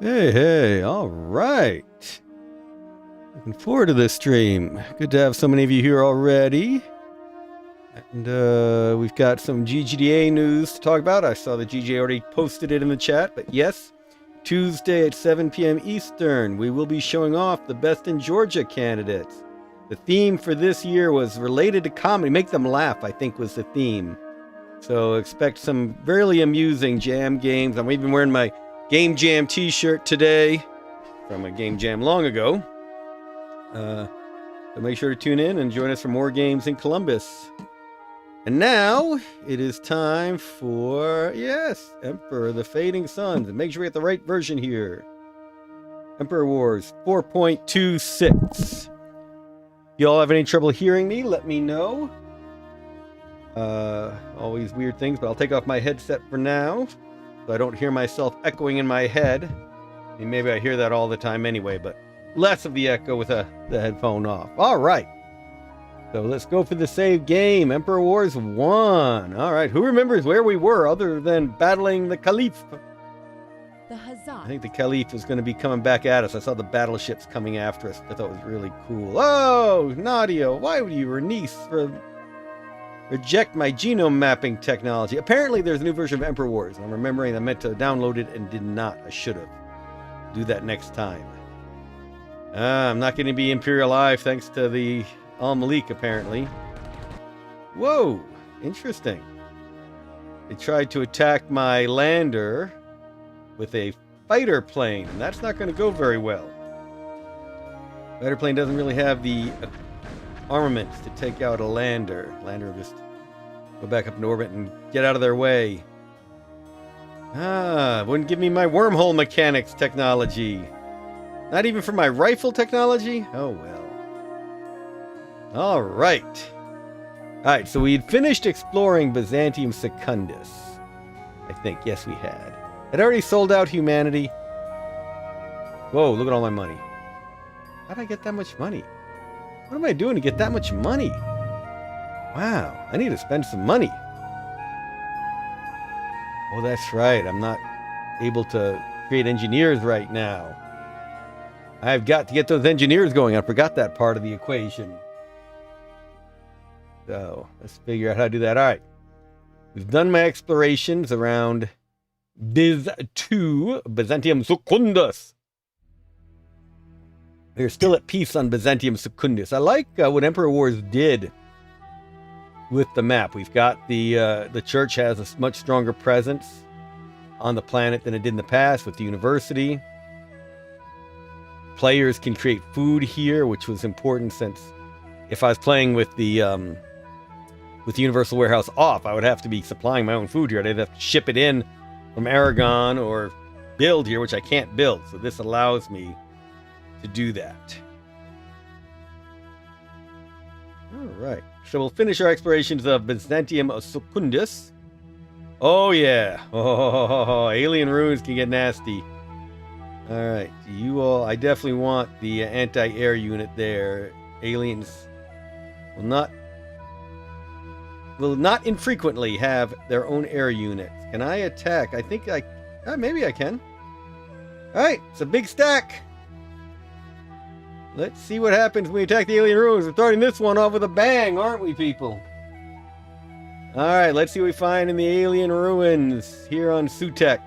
Hey, all right. Looking forward to this stream. Good to have so many of you here already. And we've got some GGDA news to talk about. I saw the GGA already posted it in the chat, but yes, Tuesday at 7 p.m. Eastern, we will be showing off the Best in Georgia candidates. The theme for this year was related to comedy. Make them laugh, I think, was the theme. So expect some really amusing jam games. I'm even wearing my Game Jam t-shirt today from a Game Jam long ago. So make sure to tune in and join us for more games in Columbus. And now it is time for, yes, Emperor the Fading Suns. And make sure we get the right version here. Emperor Wars 4.26. If you all have any trouble hearing me, let me know. Always weird things, but I'll take off my headset for now, so I don't hear myself echoing in my head. I mean, maybe I hear that all the time anyway, but less of the echo with the headphone off. All right. So let's go for the save game. Emperor Wars 1. All right. Who remembers where we were other than battling the Caliph? The Huzzah. I think the Caliph was going to be coming back at us. I saw the battleships coming after us. I thought it was really cool. Oh, Nadia, why would you, reject my genome mapping technology? Apparently there's a new version of Emperor Wars. I'm remembering I meant to download it and did not. I should have. Do that next time. I'm not going to be Imperial Live thanks to the Al-Malik, apparently. Whoa, interesting. They tried to attack my lander with a fighter plane. That's not going to go very well. Fighter plane doesn't really have the armaments to take out a lander. Lander will just go back up in orbit and get out of their way. Wouldn't give me my wormhole mechanics technology. Not even for my rifle technology? Oh well. Alright. Alright, so we had finished exploring Byzantium Secundus. I think, yes we had. I'd already sold out humanity. Whoa, look at all my money. How'd I get that much money? What am I doing to get that much money? Wow, I need to spend some money. Oh, that's right. I'm not able to create engineers right now. I've got to get those engineers going. I forgot that part of the equation. So, let's figure out how to do that. All right. We've done my explorations around Biz 2, Byzantium Secundus. We're still at peace on Byzantium Secundus. I like what Emperor Wars did with the map. We've got the church has a much stronger presence on the planet than it did in the past with the university. Players can create food here, which was important since if I was playing with the Universal Warehouse off, I would have to be supplying my own food here. I'd have to ship it in from Aragon or build here, which I can't build. So this allows me to do that. All right. So we'll finish our explorations of Byzantium Secundus. Oh, yeah. Oh, alien ruins can get nasty. All right. You all, I definitely want the anti-air unit there. Aliens will not infrequently have their own air units. Can I attack? I think maybe I can. All right. It's a big stack. Let's see what happens when we attack the alien ruins. We're starting this one off with a bang, aren't we, people? Alright, let's see what we find in the alien ruins here on Sutek.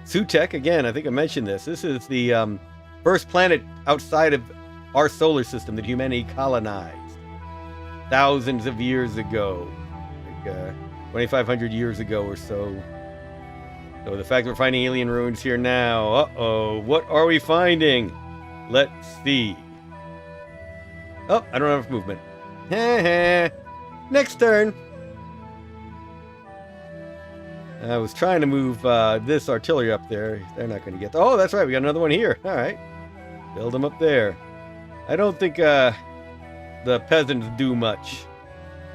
Sutek, again, I think I mentioned this. This is the first planet outside of our solar system that humanity colonized. Thousands of years ago. Like 2,500 years ago or so. So the fact that we're finding alien ruins here now. Uh-oh, what are we finding? Let's see. Oh, I don't have enough movement. Next turn. I was trying to move this artillery up there. They're not going to get... Oh, that's right. We got another one here. All right. Build them up there. I don't think the peasants do much.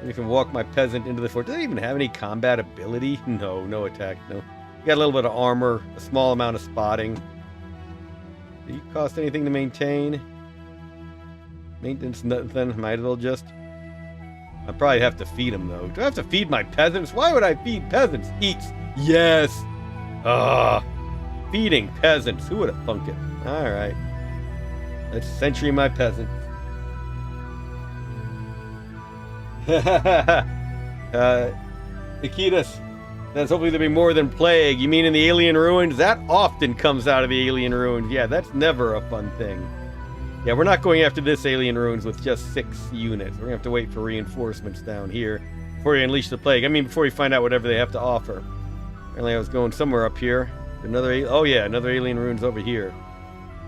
I can walk my peasant into the fort. Do they even have any combat ability? No attack. No. You got a little bit of armor, a small amount of spotting. Do you cost anything to maintain? Maintenance, nothing. Might as well just... I probably have to feed them, though. Do I have to feed my peasants? Why would I feed peasants? Eats. Yes. Feeding peasants. Who would have thunk it? All right. Let's century my peasants. Nikitas says hopefully there'll be more than plague. You mean in the alien ruins? That often comes out of the alien ruins. Yeah, that's never a fun thing. Yeah, we're not going after this alien ruins with just 6 units. We're going to have to wait for reinforcements down here before we unleash the plague. I mean, before we find out whatever they have to offer. Apparently I was going somewhere up here. Another alien ruins over here.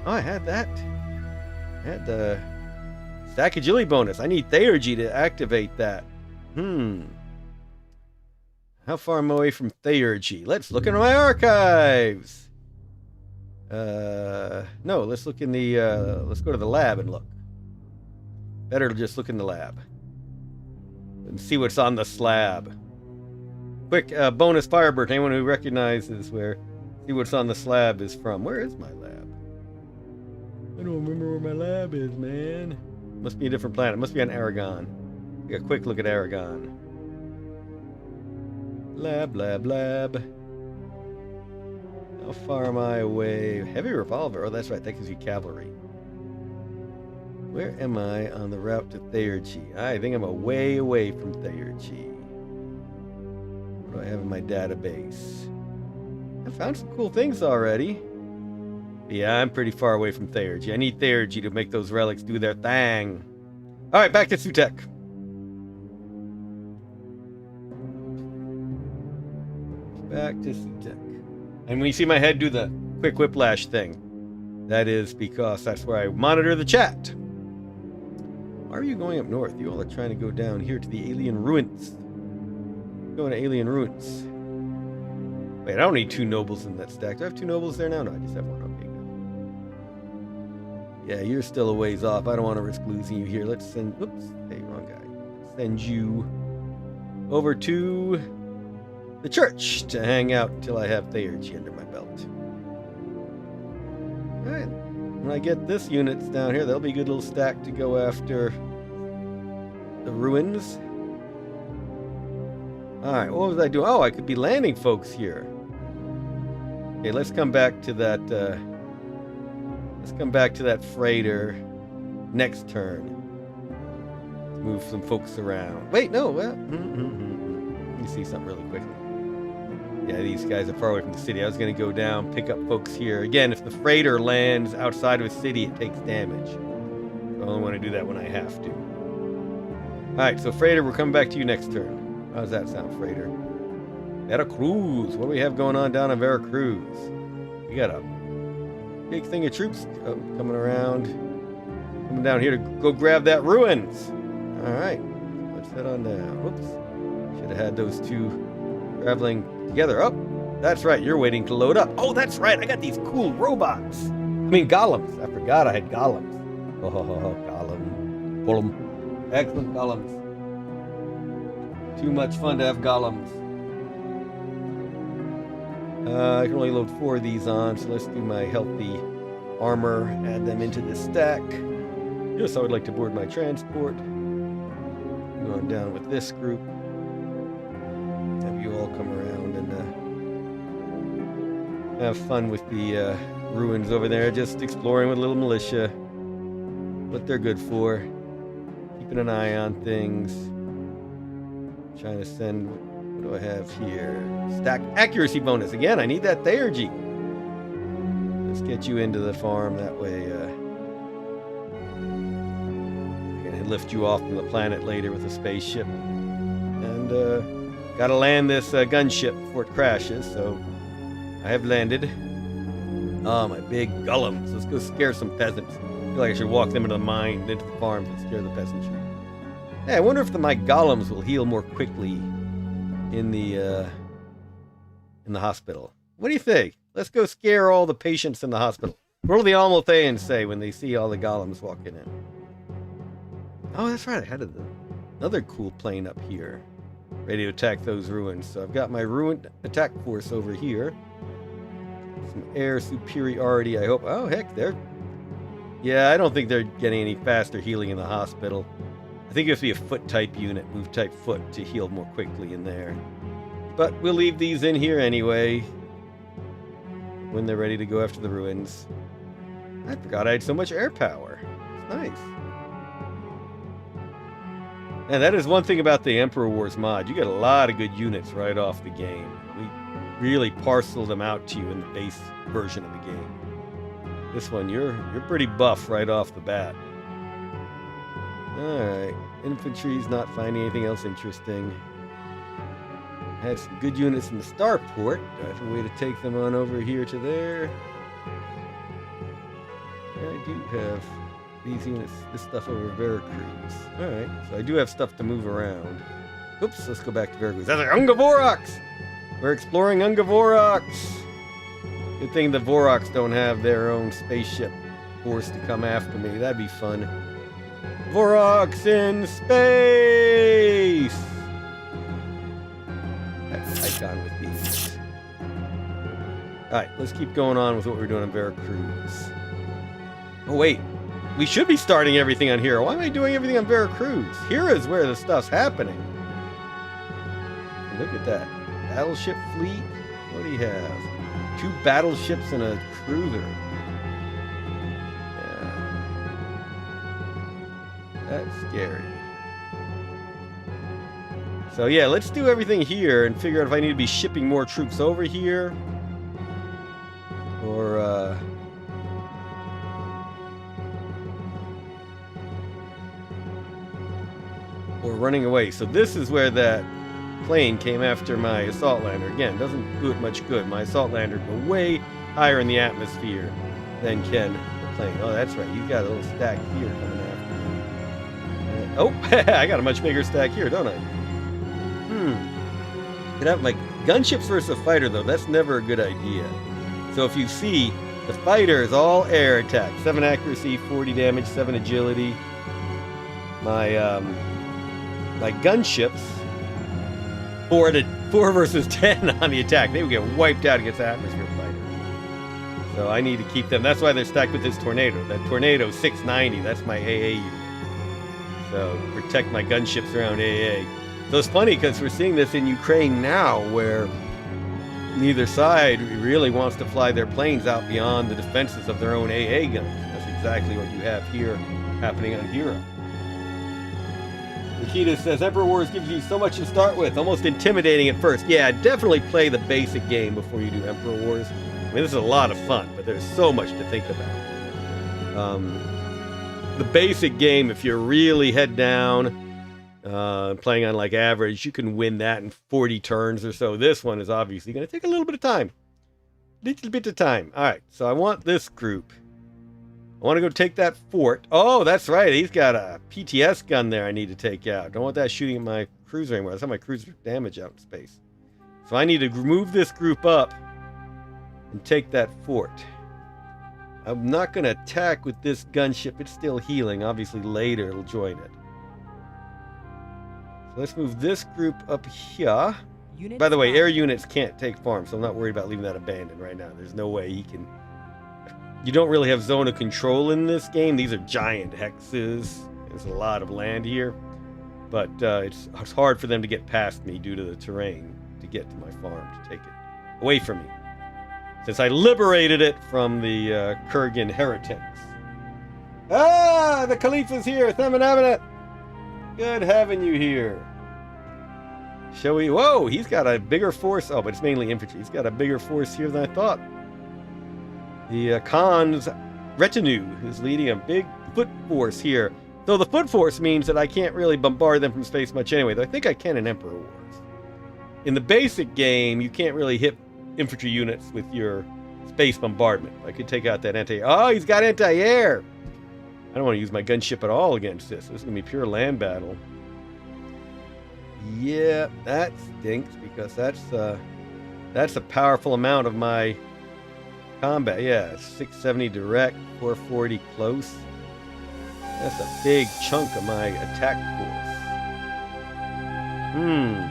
Oh, I had that. I had the stack agility bonus. I need Theurgy to activate that. How far am I away from Theurgy? Let's look into my archives. No, let's look in the, let's go to the lab and look. Better to just look in the lab. And see what's on the slab. Quick, bonus Firebird. Anyone who recognizes where, see what's on the slab is from. Where is my lab? I don't remember where my lab is, man. Must be a different planet. Must be on Aragon. Take a quick look at Aragon. Lab. How far am I away? Heavy revolver. Oh, that's right. That gives you cavalry. Where am I on the route to Theurgy? I think I'm away from Theurgy. What do I have in my database? I found some cool things already. Yeah, I'm pretty far away from Theurgy. I need Theurgy to make those relics do their thing. All right, back to Sutek. Back to Sutek. And when you see my head do the quick whiplash thing, that is because that's where I monitor the chat. Why are you going up north? You all are trying to go down here to the alien ruins. Going to alien ruins. Wait, I don't need 2 nobles in that stack. Do I have 2 nobles there now? No, I just have 1. Okay, good. Yeah, you're still a ways off. I don't want to risk losing you here. Let's send... Oops. Hey, wrong guy. Let's send you over to the church to hang out until I have Theurgy under my belt. Alright. When I get this units down here, that'll be a good little stack to go after the ruins. Alright, what was I doing? Oh, I could be landing folks here. Okay, let's come back to that freighter next turn. Let's move some folks around. Wait, no, well, let me see something really quickly. Yeah, these guys are far away from the city. I was going to go down, pick up folks here. Again, if the freighter lands outside of a city, it takes damage. I only want to do that when I have to. Alright, so freighter, we're coming back to you next turn. How does that sound, freighter? Veracruz. What do we have going on down in Veracruz? We got a big thing of troops coming around. Coming down here to go grab that ruins. Alright, let's head on down. Whoops. Should have had those 2 traveling together. Oh, that's right. You're waiting to load up. Oh, that's right. I got these cool robots. I mean, golems. I forgot I had golems. Oh, golem. Pull them. Excellent golems. Too much fun to have golems. I can only load 4 of these on, so let's do my healthy armor. Add them into this stack. Yes, I would like to board my transport. Going down with this group. Have you all come around and have fun with the ruins over there. Just exploring with a little militia. What they're good for. Keeping an eye on things. Trying to send... What do I have here? Stack accuracy bonus. Again, I need that Theurgy. Let's get you into the farm. That way I can lift you off from the planet later with a spaceship. And gotta land this gunship before it crashes, so I have landed. Oh, my big golems. Let's go scare some peasants. I feel like I should walk them into the mine, into the farms, and scare the peasantry. Hey, I wonder if my golems will heal more quickly in the hospital. What do you think? Let's go scare all the patients in the hospital. What do the Almothans say when they see all the golems walking in? Oh, that's right. I had another cool plane up here, ready to attack those ruins. So I've got my ruined attack force over here. Some air superiority, I hope. Oh, heck, yeah, I don't think they're getting any faster healing in the hospital. I think it has to be a foot type unit, move type foot, to heal more quickly in there. But we'll leave these in here anyway. when they're ready to go after the ruins. I forgot I had so much air power. It's nice. And that is one thing about the Emperor Wars mod. You get a lot of good units right off the game. We really parcel them out to you in the base version of the game. This one, you're pretty buff right off the bat. Alright. Infantry's not finding anything else interesting. Had some good units in the starport. Do I have a way to take them on over here to there? I do have these units, this stuff over Veracruz. Alright, so I do have stuff to move around. Oops, let's go back to Veracruz. That's like Ungavorox! We're exploring Ungavorox! Good thing the Vorox don't have their own spaceship force to come after me. That'd be fun. Vorox in space! That's icon with these. Alright, let's keep going on with what we're doing in Veracruz. Oh wait, we should be starting everything on Hero. Why am I doing everything on Veracruz? Here is where the stuff's happening. Look at that. Battleship fleet? What do you have? 2 battleships and a cruiser. Yeah. That's scary. So yeah, let's do everything here and figure out if I need to be shipping more troops over here. Or running away. So this is where that plane came after my assault lander. Again, doesn't do it much good. My assault lander go way higher in the atmosphere than can the plane. Oh, that's right. He's got a little stack here coming after me. Oh, I got a much bigger stack here, don't I? Could have like gunships versus a fighter though. That's never a good idea. So if you see, the fighter is all air attack. 7 accuracy, 40 damage, 7 agility. My gunships, 4 versus 10 on the attack. They would get wiped out against the atmosphere fighter. So I need to keep them. That's why they're stacked with this tornado. That tornado 690. That's my AA unit. So protect my gunships around AA. So it's funny because we're seeing this in Ukraine now, where neither side really wants to fly their planes out beyond the defenses of their own AA guns. That's exactly what you have here happening on Hero. Nikita says, Emperor Wars gives you so much to start with, almost intimidating at first. Yeah, definitely play the basic game before you do Emperor Wars. I mean, this is a lot of fun, but there's so much to think about. The basic game, if you're really head down, playing on like average, you can win that in 40 turns or so. This one is obviously going to take a little bit of time. All right, so I want this group. I want to go take that fort. Oh, that's right. He's got a PTS gun there I need to take out. Don't want that shooting at my cruiser anymore. That's how my cruiser damage out in space. So I need to move this group up and take that fort. I'm not going to attack with this gunship. It's still healing. Obviously, later it'll join it. So let's move this group up here. By the way, air units can't take farms, so I'm not worried about leaving that abandoned right now. There's no way he can... You don't really have zone of control in this game. These are giant hexes. There's a lot of land here. But it's hard for them to get past me due to the terrain to get to my farm to take it away from me. Since I liberated it from the Kurgan heretics. Ah, the Caliph is here. Theminaminate. Good having you here. Shall we? Whoa, he's got a bigger force. Oh, but it's mainly infantry. He's got a bigger force here than I thought. The Khan's retinue is leading a big foot force here. Though the foot force means that I can't really bombard them from space much anyway. Though I think I can in Emperor Wars. In the basic game, you can't really hit infantry units with your space bombardment. I could take out that anti-air. Oh, he's got anti-air! I don't want to use my gunship at all against this. This is going to be pure land battle. Yeah, that stinks because that's a powerful amount of my combat. Yeah, 670 direct, 440 close. That's a big chunk of my attack force.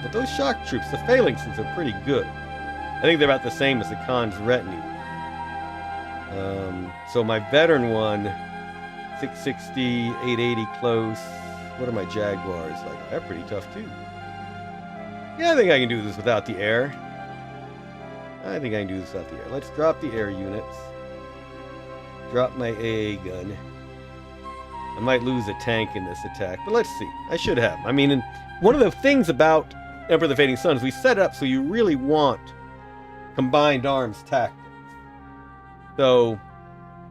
But those shock troops, the phalanxes, are pretty good. I think they're about the same as the Khan's retinue. So my veteran one, 660, 880 close. What are my Jaguars? Like, they're pretty tough too. Yeah, I think I can do this without the air. I think I can do this out the air. Let's drop the air units. Drop my AA gun. I might lose a tank in this attack, but let's see. I should have. I mean, one of the things about Emperor of the Fading Sun is we set it up so you really want combined arms tactics. So,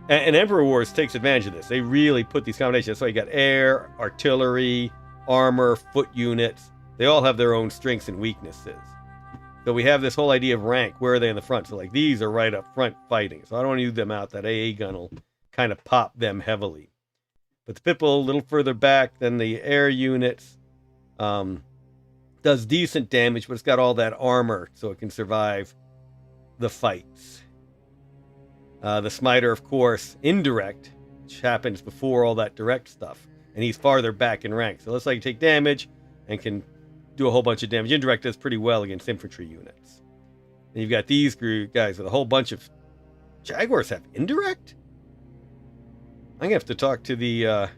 and Emperor Wars takes advantage of this. They really put these combinations. So you got air, artillery, armor, foot units. They all have their own strengths and weaknesses. So we have this whole idea of rank. Where are they in the front? So like these are right up front fighting. So I don't want to use them out. That AA gun will kind of pop them heavily. But the Pipple, a little further back than the air units, does decent damage, but it's got all that armor so it can survive the fights. The Smiter, of course, indirect, which happens before all that direct stuff. And he's farther back in rank. So it looks like you take damage and can do a whole bunch of damage. Indirect does pretty well against infantry units. And you've got these guys with a whole bunch of... Jaguars have indirect? I'm going to have to talk to the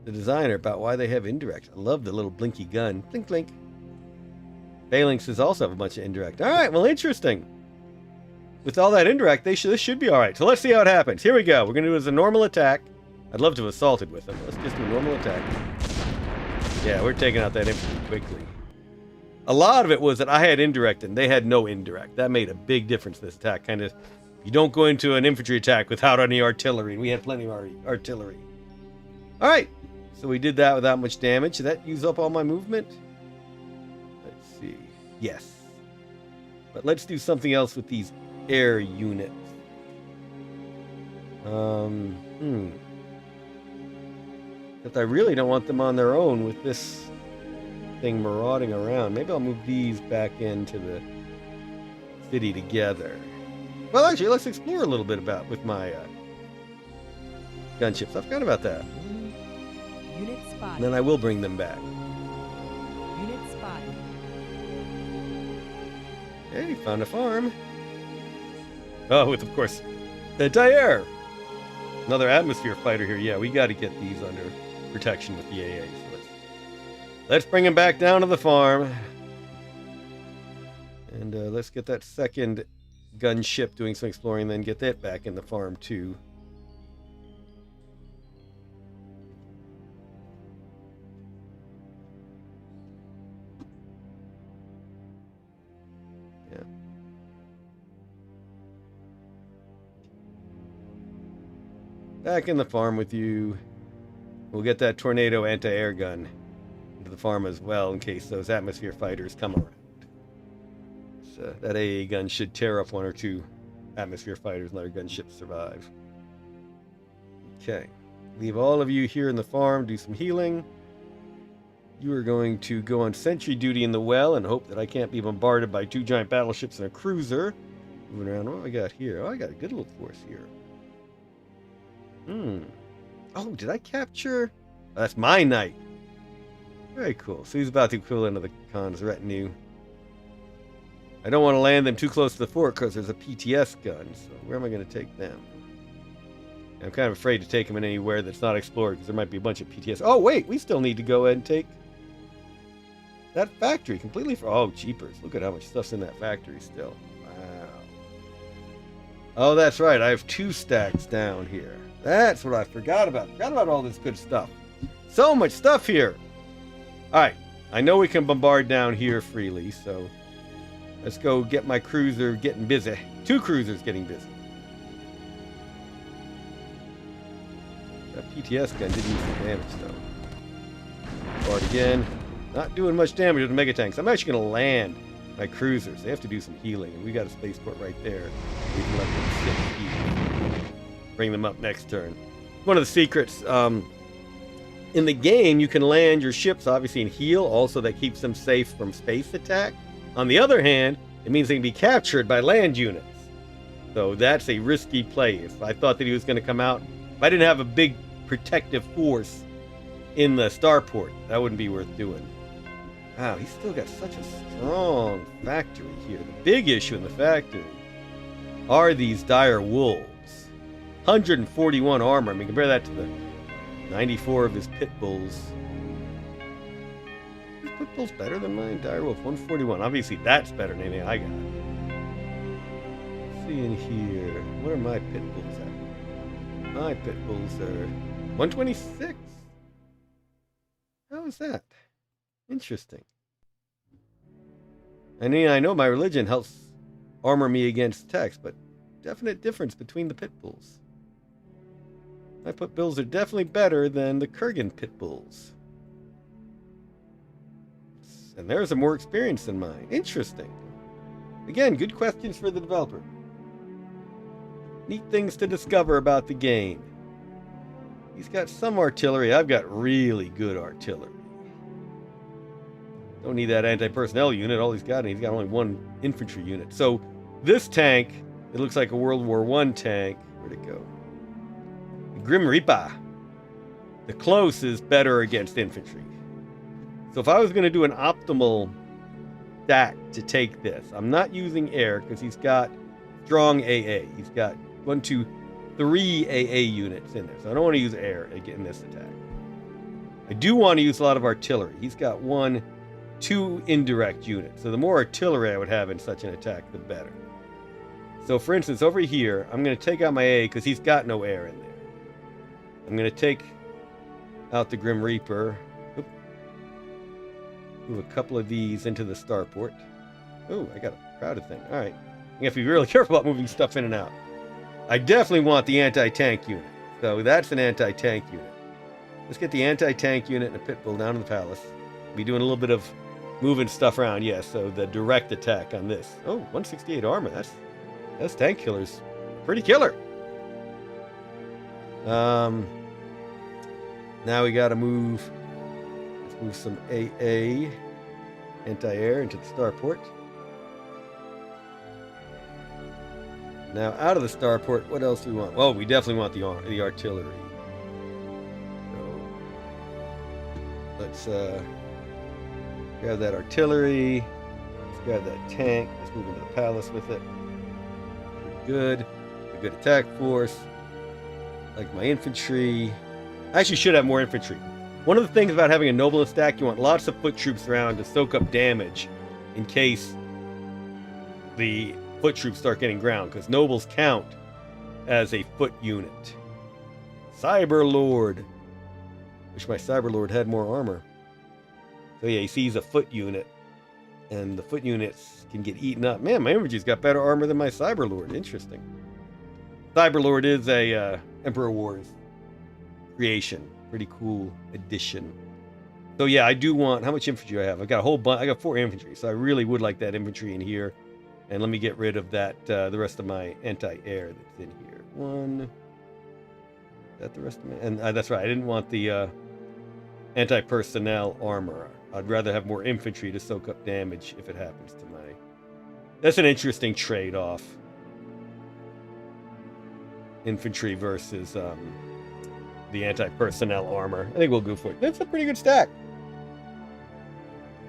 designer about why they have indirect. I love the little blinky gun. Blink, blink. Phalanxes also have a bunch of indirect. All right, well, interesting. With all that indirect, this should be all right. So let's see how it happens. Here we go. We're going to do it as a normal attack. I'd love to have assaulted with them. Let's just do a normal attack. Yeah, we're taking out that infantry quickly. A lot of it was that I had indirect and they had no indirect. That made a big difference in this attack. Kind of, you don't go into an infantry attack without any artillery. And we had plenty of artillery. All right. So we did that without much damage. Did that use up all my movement? Let's see. Yes. But let's do something else with these air units. But I really don't want them on their own with this thing marauding around. Maybe I'll move these back into the city together. Well, actually, let's explore a little bit with my gunships. I forgot about that. Unit spotted. And then I will bring them back. Unit spotted. Hey, found a farm. Oh, with, of course, the Daer. Another atmosphere fighter here. Yeah, we got to get these under protection with the AA. So let's bring them back down to the farm. And let's get that second gunship doing some exploring, then get that back in the farm, too. Back in the farm with you. We'll get that tornado anti-air gun into the farm as well in case those atmosphere fighters come around. So that AA gun should tear up one or two atmosphere fighters and let our gunships survive. Okay. Leave all of you here in the farm, do some healing. You are going to go on sentry duty in the well and hope that I can't be bombarded by two giant battleships and a cruiser. Moving around. What do I got here? Oh, I got a good little force here. Oh, did I capture? Oh, that's my knight. Very cool. So he's about the equivalent of the Khan's retinue. I don't want to land them too close to the fort because there's a PTS gun. So where am I going to take them? I'm kind of afraid to take them in anywhere that's not explored because there might be a bunch of PTS. Oh, wait. We still need to go ahead and take that factory completely. Oh, jeepers. Look at how much stuff's in that factory still. Wow. Oh, that's right. I have 2 stacks down here. That's what I forgot about. Forgot about all this good stuff. So much stuff here. All right. I know we can bombard down here freely, so let's go get my cruiser getting busy. 2 cruisers getting busy. That PTS gun did use some damage, though. Bombard again. Not doing much damage with the mega tanks. I'm actually going to land my cruisers. They have to do some healing, and we got a spaceport right there. We can let them sit and heal. Bring them up next turn. One of the secrets in the game, you can land your ships obviously and heal. Also, that keeps them safe from space attack. On the other hand, it means they can be captured by land units. So that's a risky play. If I thought that he was going to come out, if I didn't have a big protective force in the starport, that wouldn't be worth doing. Wow, he's still got such a strong factory here. The big issue in the factory are these dire wolves. 141 armor. I mean, compare that to the 94 of his pit bulls. pit bulls better than mine? Direwolf 141. Obviously, that's better than anything I got. Let's see in here. What are my pit bulls at? My pit bulls are 126. How is that? Interesting. I mean, I know my religion helps armor me against attacks, but definite difference between the pit bulls. My pit bulls are definitely better than the Kurgan pit bulls. And theirs are more experienced than mine. Interesting. Again, good questions for the developer. Neat things to discover about the game. He's got some artillery. I've got really good artillery. Don't need that anti-personnel unit. All he's got only one infantry unit. So this tank, it looks like a World War I tank. Where'd it go? The Grim Reaper. The close is better against infantry. So if I was going to do an optimal stack to take this, I'm not using air because he's got strong AA. He's got 1, 2, 3 AA units in there. So I don't want to use air in this attack. I do want to use a lot of artillery. He's got 1, 2 indirect units. So the more artillery I would have in such an attack, the better. So for instance, over here, I'm going to take out my AA because he's got no air in there. I'm going to take out the Grim Reaper. Move a couple of these into the starport. Oh, I got a crowded thing. All right. You have to be really careful about moving stuff in and out. I definitely want the anti-tank unit. So that's an anti-tank unit. Let's get the anti-tank unit and a pit bull down to the palace. Be doing a little bit of moving stuff around. Yes, so the direct attack on this. Oh, 168 armor. That's tank killers. Pretty killer. Now we got to move. Let's move some AA anti-air into the starport. Now out of the starport, what else do we want? Well, we definitely want the artillery. So let's grab that artillery. Let's grab that tank. Let's move into the palace with it. Pretty good. A good attack force. Like my infantry. I actually should have more infantry. One of the things about having a noble stack, you want lots of foot troops around to soak up damage in case the foot troops start getting ground, because nobles count as a foot unit. Cyber Lord. Wish my Cyber Lord had more armor. So yeah, he sees a foot unit, and the foot units can get eaten up. Man, my infantry's got better armor than my Cyber Lord. Interesting. Cyber Lord is a Emperor Wars creation. Pretty cool addition. So yeah, I do want... How much infantry do I have? I got a whole bunch. I got 4 infantry, so I really would like that infantry in here. And let me get rid of that, the rest of my anti-air that's in here. 1. Is that the rest of my... And that's right, I didn't want the anti-personnel armor. I'd rather have more infantry to soak up damage if it happens to my... That's an interesting trade-off. Infantry versus the anti-personnel armor. I think we'll go for it. That's a pretty good stack.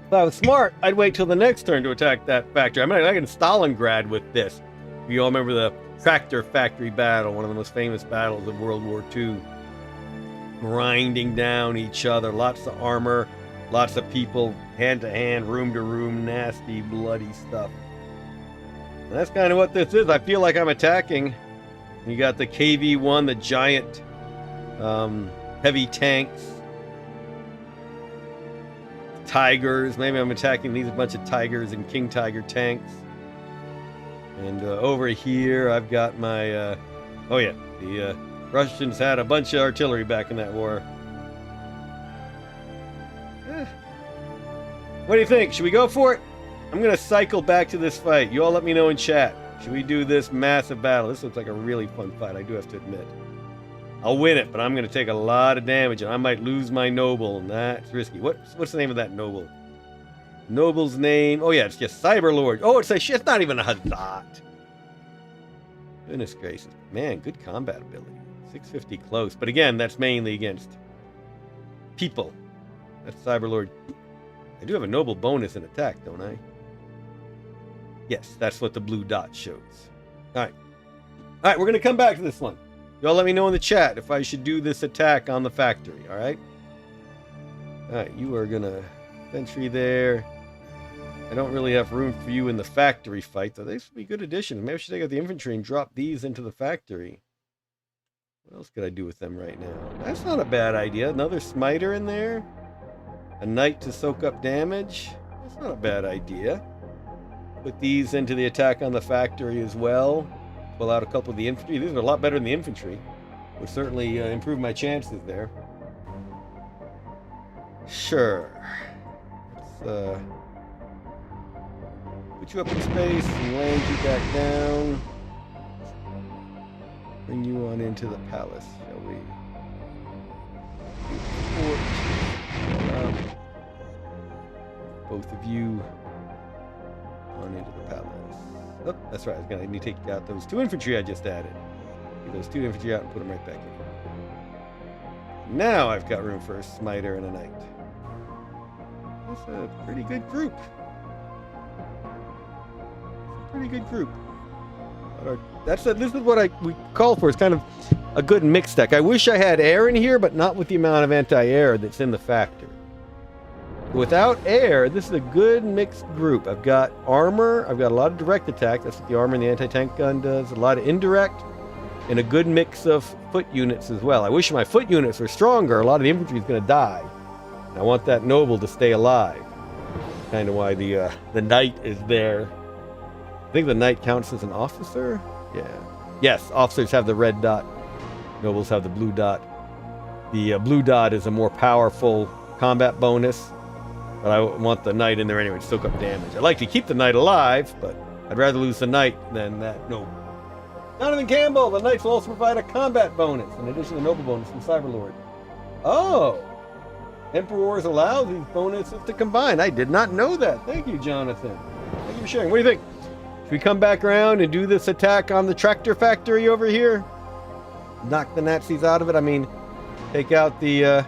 If I was smart, I'd wait till the next turn to attack that factory. I mean, I can Stalingrad with this. You all remember the tractor factory battle, one of the most famous battles of World War II. Grinding down each other, lots of armor, lots of people, hand to hand, room to room, nasty, bloody stuff. And that's kind of what this is. I feel like I'm attacking. You got the KV-1, the giant heavy tanks. Tigers. Maybe I'm attacking these, a bunch of Tigers and King Tiger tanks. And over here, I've got my... oh yeah, the Russians had a bunch of artillery back in that war. What do you think? Should we go for it? I'm going to cycle back to this fight. You all let me know in chat. Should we do this massive battle? This looks like a really fun fight, I do have to admit. I'll win it, but I'm going to take a lot of damage, and I might lose my noble, and that's risky. What's the name of that noble? Noble's name... Oh, yeah, it's just Cyber Lord. Oh, it's not even a Hazat. Goodness gracious. Man, good combat ability. 650 close. But again, that's mainly against people. That's Cyber Lord. I do have a noble bonus in attack, don't I? Yes, that's what the blue dot shows. Alright. Alright, we're going to come back to this one. Y'all let me know in the chat if I should do this attack on the factory, alright? Alright, you are going to Sentry there. I don't really have room for you in the factory fight, though. These would be good additions. Maybe I should take out the infantry and drop these into the factory. What else could I do with them right now? That's not a bad idea. Another smiter in there. A knight to soak up damage. That's not a bad idea. Put these into the attack on the factory as well. Pull out a couple of the infantry. These are a lot better than the infantry. Would certainly improve my chances there. Sure. Let's put you up in space and land you back down. Bring you on into the palace, shall we? Both of you on into the palace. Oh, that's right. I was going to need to take out those 2 infantry I just added. Get those 2 infantry out and put them right back in. Now I've got room for a smiter and a knight. That's a pretty good group. Pretty good group. This is what we call for. It's kind of a good mixed deck. I wish I had air in here, but not with the amount of anti-air that's in the factory. Without air, this is a good mixed group. I've got armor. I've got a lot of direct attack. That's what the armor and the anti-tank gun does. A lot of indirect, and a good mix of foot units as well. I wish my foot units were stronger. A lot of the infantry is going to die. I want that noble to stay alive. Kind of why the knight is there. I think the knight counts as an officer. Yeah. Yes, officers have the red dot. Nobles have the blue dot. The blue dot is a more powerful combat bonus. But I want the knight in there anyway to soak up damage. I'd like to keep the knight alive, but I'd rather lose the knight than that noble. Jonathan Campbell, the knights will also provide a combat bonus, in addition to the noble bonus from Cyberlord. Oh! Emperor Wars allows these bonuses to combine. I did not know that. Thank you, Jonathan. Thank you for sharing. What do you think? Should we come back around and do this attack on the tractor factory over here? Knock the Nazis out of it? I mean, take out the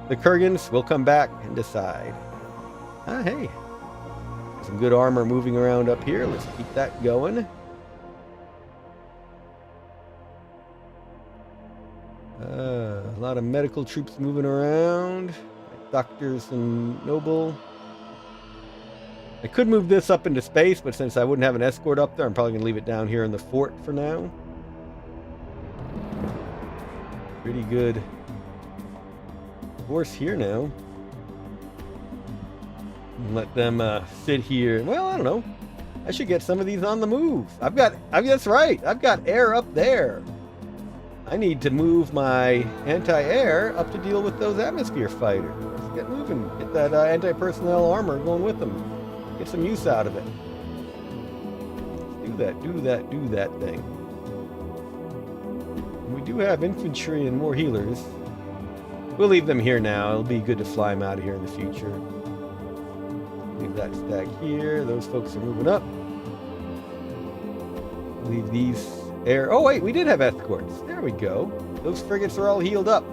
Kurgans. We'll come back and decide. Ah, hey. Some good armor moving around up here. Let's keep that going. A lot of medical troops moving around. Doctors and noble. I could move this up into space, but since I wouldn't have an escort up there, I'm probably going to leave it down here in the fort for now. Pretty good force here now. Let them sit here. Well, I don't know. I should get some of these on the move. That's right. I've got air up there. I need to move my anti-air up to deal with those atmosphere fighters. Let's get moving. Get that anti-personnel armor going with them. Get some use out of it. Do that thing. We do have infantry and more healers. We'll leave them here now. It'll be good to fly them out of here in the future. Leave that stack here. Those folks are moving up. Leave these air. Oh wait, we did have escorts. There we go. Those frigates are all healed up.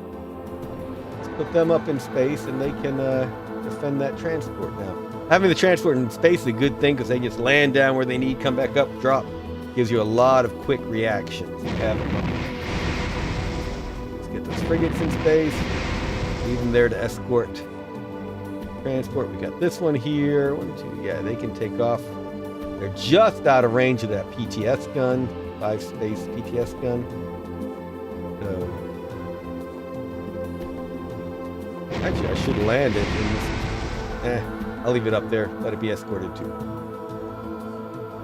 Let's put them up in space and they can defend that transport now. Having the transport in space is a good thing because they just land down where they need, come back up, drop. Gives you a lot of quick reactions. Let's get those frigates in space. Leave them there to escort transport. We got this one here. 1, 2. Yeah, they can take off. They're just out of range of that PTS gun. 5-space PTS gun. So, actually, I should land it in this. I'll leave it up there. Let it be escorted too.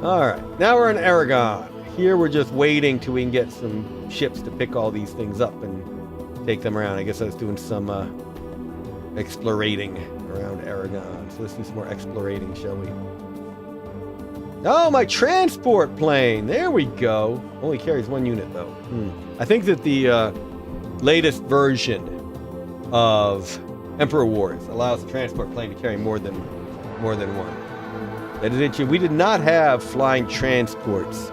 Alright, now we're in Aragon. Here we're just waiting till we can get some ships to pick all these things up and take them around. I guess I was doing some explorating around Aragon. So let's do some more explorating, shall we? Oh, my transport plane! There we go. Only carries 1 unit, though. I think that the latest version of Emperor Wars allows the transport plane to carry more than one. That is interesting. We did not have flying transports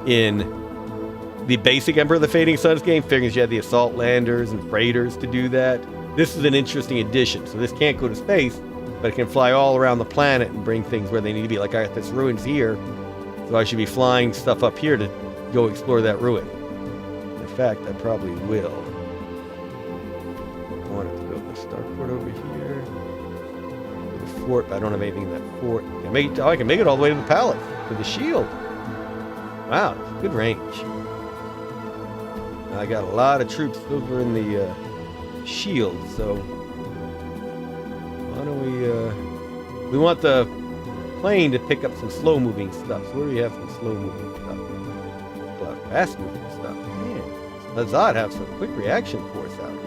in the basic Emperor of the Fading Suns game, figuring you had the assault landers and freighters to do that. This is an interesting addition. So this can't go to space, but it can fly all around the planet and bring things where they need to be. Like I got this ruins here, so I should be flying stuff up here to go explore that ruin. In fact, I probably will. I want it to go to the starport over here. fort, but I don't have anything in that fort. I can make it all the way to the palace, to the shield. Wow, good range. I got a lot of troops over in the shield, so why don't we want the plane to pick up some slow-moving stuff. So where do we have some slow-moving stuff? A lot of fast-moving stuff. Man, let's have some quick reaction force out here.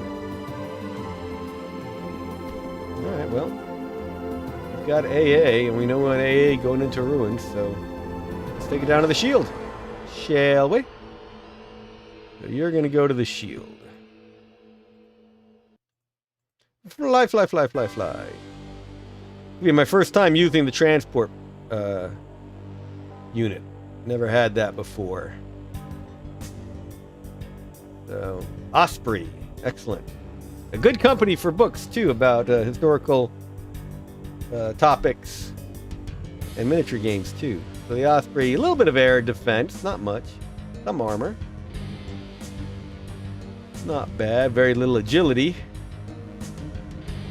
All right, well, we've got AA, and we know we're on AA going into ruins, so let's take it down to the shield, shall we? So you're going to go to the shield. Fly, fly, fly, fly, fly. It'll be my first time using the transport unit. Never had that before. So, Osprey. Excellent. A good company for books, too, about historical topics and miniature games, too. So the Osprey, a little bit of air defense, not much. Some armor. Not bad. Very little agility.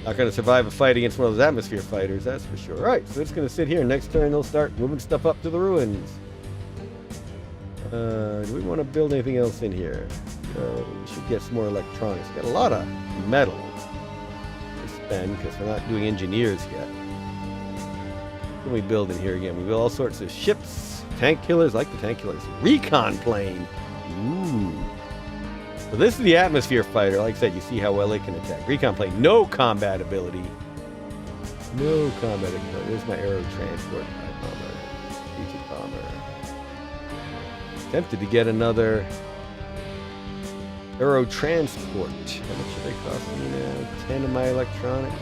Not going to survive a fight against one of those atmosphere fighters, that's for sure. Alright, so it's going to sit here. Next turn, they'll start moving stuff up to the ruins. Do we want to build anything else in here? We should get some more electronics. Got a lot of metal to spend because we're not doing engineers yet. What can we build in here again? We build all sorts of ships, tank killers, like the tank killers. Recon plane. Ooh. So this is the atmosphere fighter. Like I said, you see how well it can attack. Recon plane, no combat ability. No combat ability. There's my aero transport. Strategic bomber. Tempted to get another aero transport. How much should they cost me now? 10 of my electronics.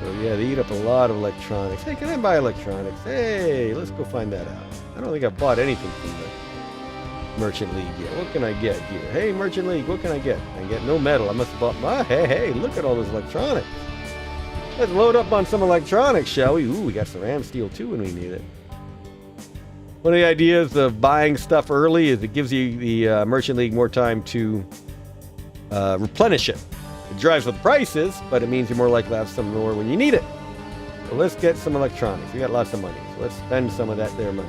So yeah, they eat up a lot of electronics. Hey, can I buy electronics? Hey, let's go find that out. I don't think I've bought anything from the Merchant League yet. What can I get here? Hey, Merchant League, what can I get? I get no metal. I must have bought hey, look at all those electronics. Let's load up on some electronics, shall we? Ooh, we got some RAM steel too when we need it. One of the ideas of buying stuff early is it gives you the Merchant League more time to replenish it. It drives up the prices, but it means you're more likely to have some more when you need it. So let's get some electronics. We got lots of money, so let's spend some of that there money.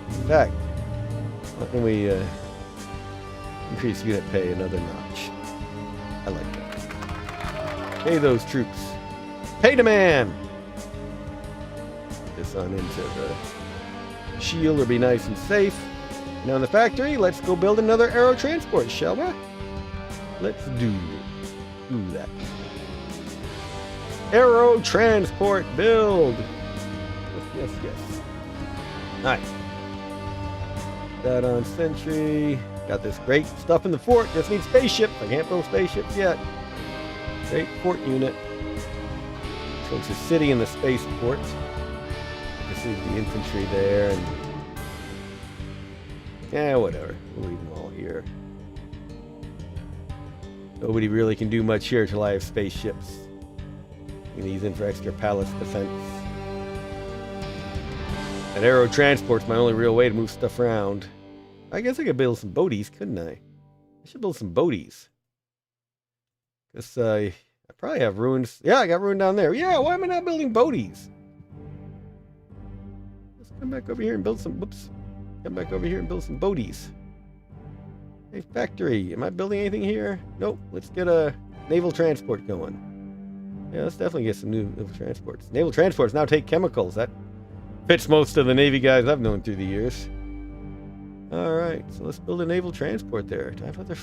In fact, why don't we increase unit pay another notch? I like that. Pay those troops. Pay demand! Put this on into the shield or be nice and safe. Now in the factory, let's go build another aero transport, shall we? Let's do that. Aero transport build! Yes. Alright. That on sentry. Got this great stuff in the fort. Just need spaceships. I can't build spaceships yet. Great fort unit. So it's just sitting in the spaceport. This is the infantry there, and yeah, whatever. We'll leave them all here. Nobody really can do much here till I have spaceships. You can use them for extra palace defense. That aero transport's my only real way to move stuff around. I guess I could build some boaties, couldn't I? I should build some boaties. Because I probably have ruins. Yeah, I got ruin down there. Yeah, why am I not building boaties? Let's come back over here and build some... Whoops. Come back over here and build some boaties. Hey, factory. Am I building anything here? Nope. Let's get a naval transport going. Yeah, let's definitely get some new naval transports. Naval transports now take chemicals. That fits most of the Navy guys I've known through the years. Alright, so let's build a naval transport there. Do I have other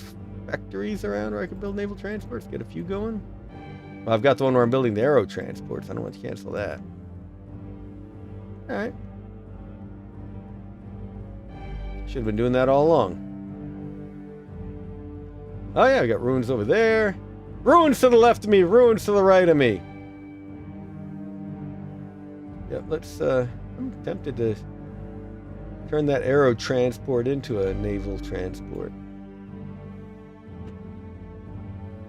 factories around where I can build naval transports? Get a few going? Well, I've got the one where I'm building the aero transports. I don't want to cancel that. Alright. Should have been doing that all along. Oh yeah, I got ruins over there. Ruins to the left of me, ruins to the right of me. Yep, let's, I'm tempted to turn that aero transport into a naval transport.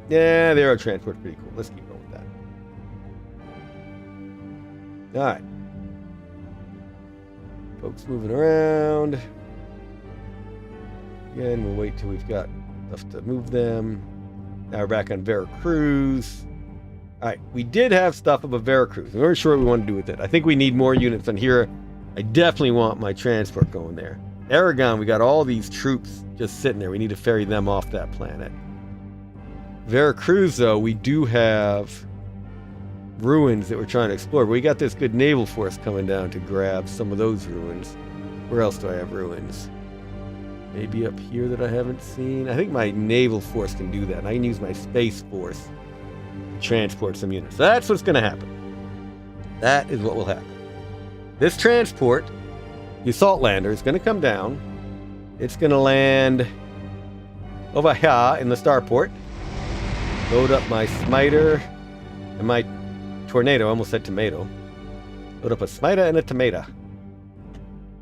Yeah, the aero transport's pretty cool. Let's keep going with that. Alright. Folks moving around. Again, we'll wait till we've got enough to move them. Now we're back on Veracruz. Alright, we did have stuff of a Veracruz. We weren't sure what we wanted to do with it. I think we need more units on here. I definitely want my transport going there. Aragon, we got all these troops just sitting there. We need to ferry them off that planet. Veracruz, though, we do have ruins that we're trying to explore. But we got this good naval force coming down to grab some of those ruins. Where else do I have ruins? Maybe up here that I haven't seen. I think my naval force can do that. And I can use my space force to transport some units. That's what's going to happen. That is what will happen. This transport, the assault lander, is going to come down. It's going to land over here in the starport. Load up my smiter and my tornado. I almost said tomato. Load up a smiter and a tomato.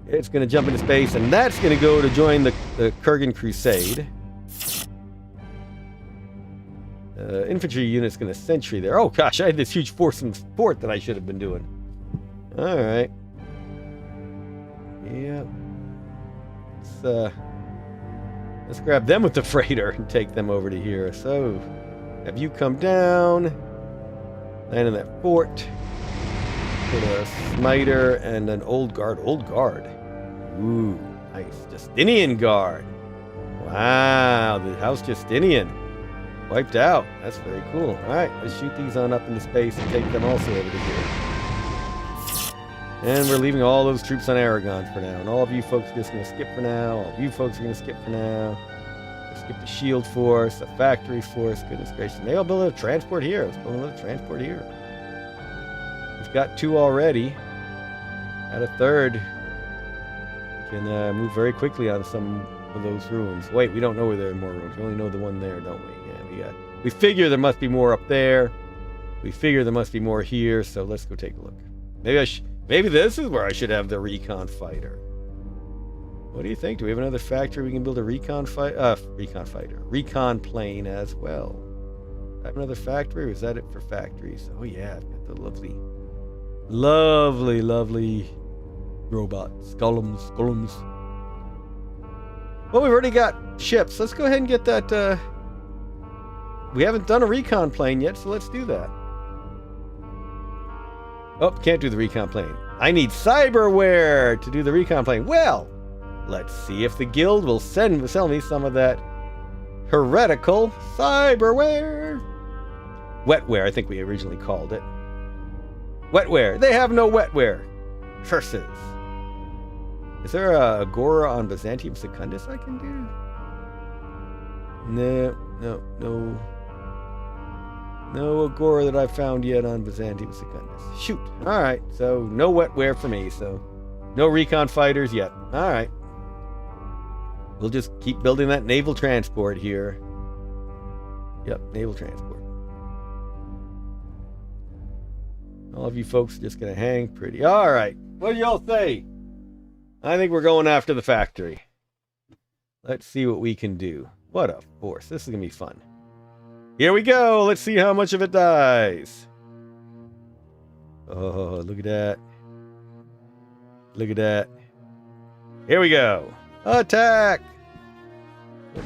It's going to jump into space, and that's going to go to join the Kurgan Crusade. Infantry unit's going to sentry there. Oh gosh, I had this huge force in the fort that I should have been doing. Alright. Yeah. Let's grab them with the freighter and take them over to here. So, have you come down, land in that fort, put a smiter and an old guard. Old guard. Ooh, nice. Justinian guard. Wow, the House Justinian. Wiped out. That's very cool. Alright, let's shoot these on up into space and take them also over to here. And we're leaving all those troops on Aragon for now. And all of you folks are just going to skip for now. All of you folks are going to skip for now. Let's skip the shield force, the factory force. Goodness gracious. Maybe I'll build a transport here. Let's build another transport here. We've got 2 already. Add a third. We can move very quickly on some of those ruins. Wait, we don't know where there are more ruins. We only know the one there, don't we? Yeah, we figure there must be more up there. We figure there must be more here, so let's go take a look. Maybe this is where I should have the recon fighter. What do you think? Do we have another factory we can build a recon plane as well? Do I have another factory, or is that it for factories? Oh yeah, I've got the lovely robots, golems. Well, we've already got ships. Let's go ahead and get that. We haven't done a recon plane yet, so let's do that. Oh, can't do the recon plane. I need cyberware to do the recon plane. Well, let's see if the guild will sell me some of that heretical cyberware. Wetware, I think we originally called it. Wetware. They have no wetware. Curses. Is there a Agora on Byzantium Secundus I can do? No Agora that I've found yet on Byzantium Secundus. Shoot. Alright, so no wetware for me, so no recon fighters yet. Alright. We'll just keep building that naval transport here. Yep, naval transport. All of you folks are just going to hang pretty. Alright, what do y'all say? I think we're going after the factory. Let's see what we can do. What a force. This is going to be fun. Here we go. Let's see how much of it dies. Oh, look at that. Look at that. Here we go. Attack.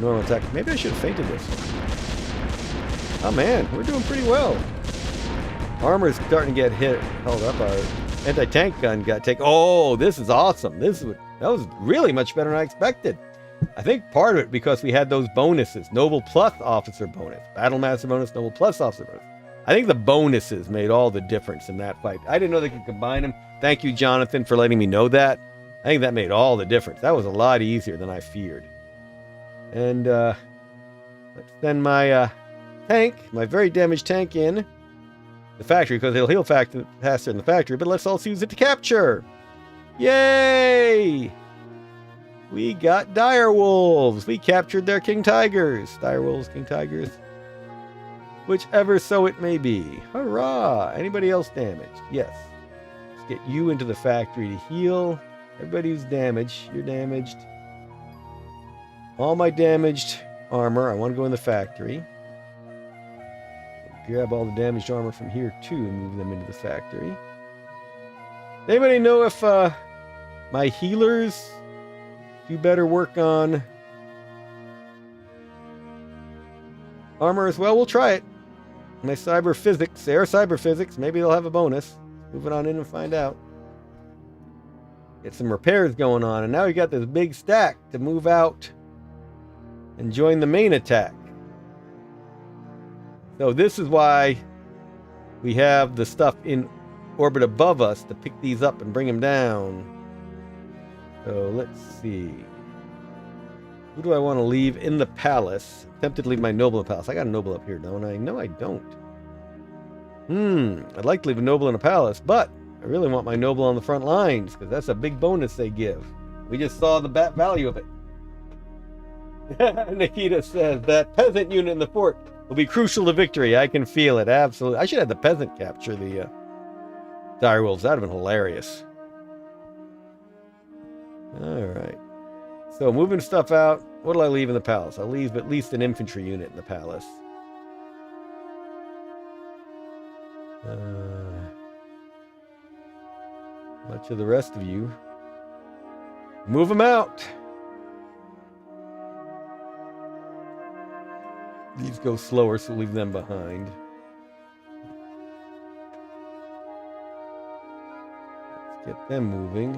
Normal attack. Maybe I should have fainted this. Oh man, we're doing pretty well. Armor's starting to get held up. Our anti-tank gun got taken. Oh, this is awesome. That was really much better than I expected. I think part of it because we had those bonuses. Noble plus officer bonus. Battle master bonus, noble plus officer bonus. I think the bonuses made all the difference in that fight. I didn't know they could combine them. Thank you, Jonathan, for letting me know that. I think that made all the difference. That was a lot easier than I feared. And let's send my tank, my very damaged tank in the factory because it'll heal faster in the factory, but let's also use it to capture. Yay! We got dire wolves. We captured their king tigers. Dire wolves, king tigers. Whichever so it may be. Hurrah! Anybody else damaged? Yes. Let's get you into the factory to heal. Everybody who's damaged. You're damaged. All my damaged armor. I want to go in the factory. Grab all the damaged armor from here too and move them into the factory. Anybody know if my healers do better work on armor as well? We'll try it. my cyber physics, air cyber physics. Maybe they'll have a bonus. Moving on in and find out. Get some repairs going on, and now we got this big stack to move out and join the main attack. So this is why we have the stuff in orbit above us to pick these up and bring them down. So let's see. Who do I want to leave in the palace? Tempted to leave my noble in the palace. I got a noble up here, don't I? No, I don't. I'd like to leave a noble in a palace, but I really want my noble on the front lines because that's a big bonus they give. We just saw the value of it. Nikita says that peasant unit in the fort will be crucial to victory. I can feel it. Absolutely. I should have the peasant capture the dire wolves. That would have been hilarious. All right. So moving stuff out. What will I leave in the palace? I'll leave at least an infantry unit in the palace. Much of the rest of you. Move them out. These go slower, so leave them behind. Let's get them moving.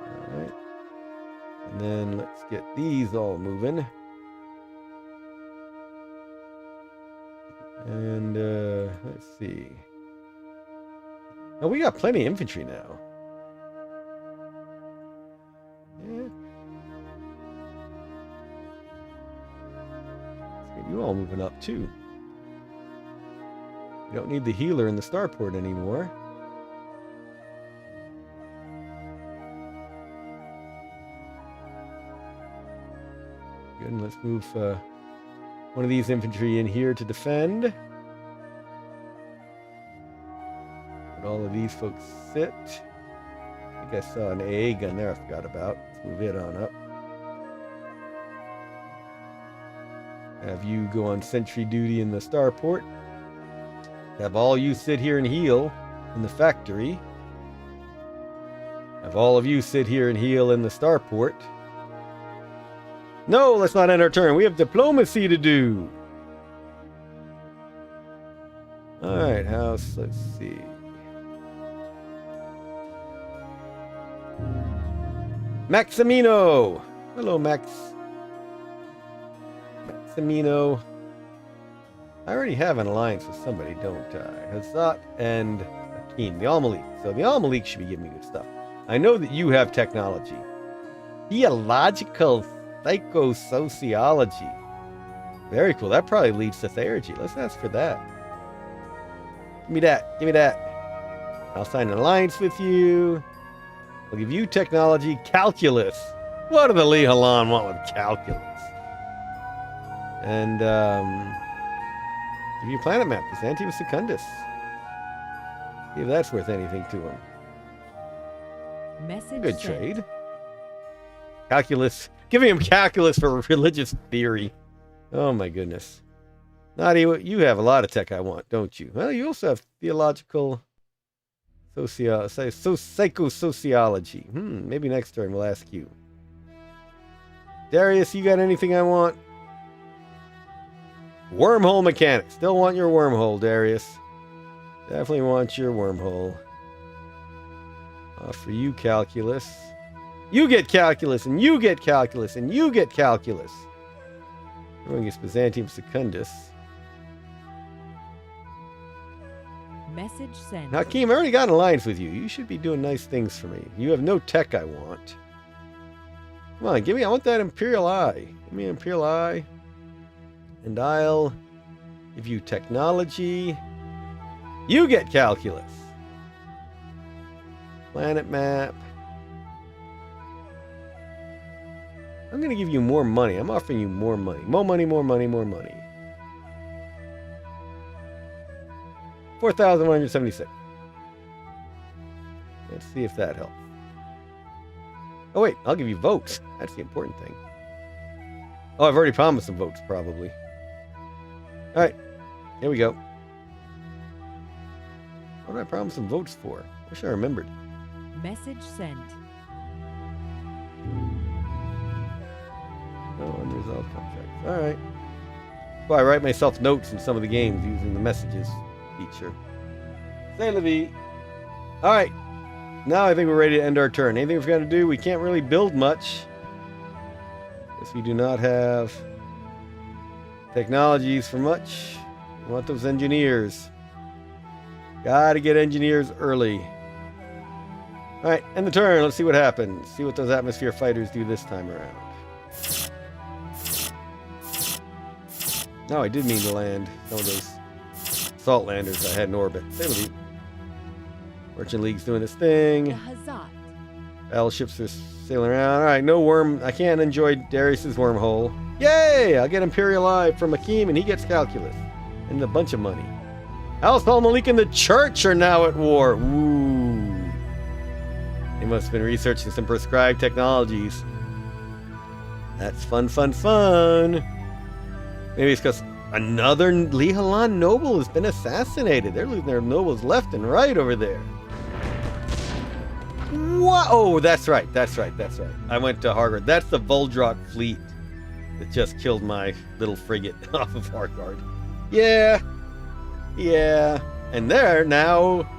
All right. And then let's get these all moving. And let's see. Oh, we got plenty of infantry now. Yeah. Let's get you all moving up too. You don't need the healer in the starport anymore. Good, and let's move one of these infantry in here to defend. Let all of these folks sit. I think I saw an AA gun there I forgot about. Let's move it on up. Have you go on sentry duty in the starport. Have all you sit here and heal in the factory. Have all of you sit here and heal in the starport. No, let's not end our turn. We have diplomacy to do. All right, house. Let's see. Maximino. Hello, Maximino. I already have an alliance with somebody, don't I? Hazat and Akeem, the Al-Malik. So the Al-Malik should be giving me good stuff. I know that you have technology. Theological psychosociology. Very cool. That probably leads to theurgy. Let's ask for that. Give me that. Give me that. I'll sign an alliance with you. I'll give you technology. Calculus. What do the Lee Halan want with calculus? And give you a planet map. Byzantium Secundus. See if that's worth anything to him. Message Good sent. trade. Calculus. Giving him calculus for religious theory. Oh my goodness. Nadi, you have a lot of tech I want, don't you? Well, you also have theological psychosociology. Maybe next turn we'll ask you. Darius, you got anything I want? Wormhole mechanics. Still want your wormhole, Darius. Definitely want your wormhole. For you, calculus. You get calculus, and you get calculus, and you get calculus. Going against Byzantium Secundus. Message sent. Hakeem, I already got an alliance with you. You should be doing nice things for me. You have no tech I want. Come on, give me, I want that Imperial Eye. Give me an Imperial Eye. And I'll give you technology. You get calculus. Planet map. I'm going to give you more money. I'm offering you more money. More money, more money, more money. 4,176. Let's see if that helps. Oh, wait. I'll give you votes. That's the important thing. Oh, I've already promised some votes, probably. All right. Here we go. What did I promise some votes for? Wish I remembered. Message sent. Oh, unresolved contracts. All right. Well, I write myself notes in some of the games using the messages feature. Say la vie. Alright. Now I think we're ready to end our turn. Anything we've got to do? We can't really build much. Guess we do not have technologies for much. We want those engineers. Gotta get engineers early. Alright, end the turn. Let's see what happens. See what those atmosphere fighters do this time around. No, I did mean to land some of those salt landers I had in orbit. Say la vie. Merchant League's doing its thing. The Hazat. Battleships are sailing around. Alright, no worm. I can't enjoy Darius's wormhole. Yay! I'll get Imperial Eye from Akeem and he gets calculus. And a bunch of money. Al Malik and the church are now at war. Ooh. They must have been researching some prescribed technologies. That's fun, fun, fun. Maybe it's because another Lihalan noble has been assassinated. They're losing their nobles left and right over there. What? Oh, that's right. That's right. That's right. I went to Hargard. That's the Vuldrock fleet that just killed my little frigate off of Hargard. Yeah. Yeah. And they're now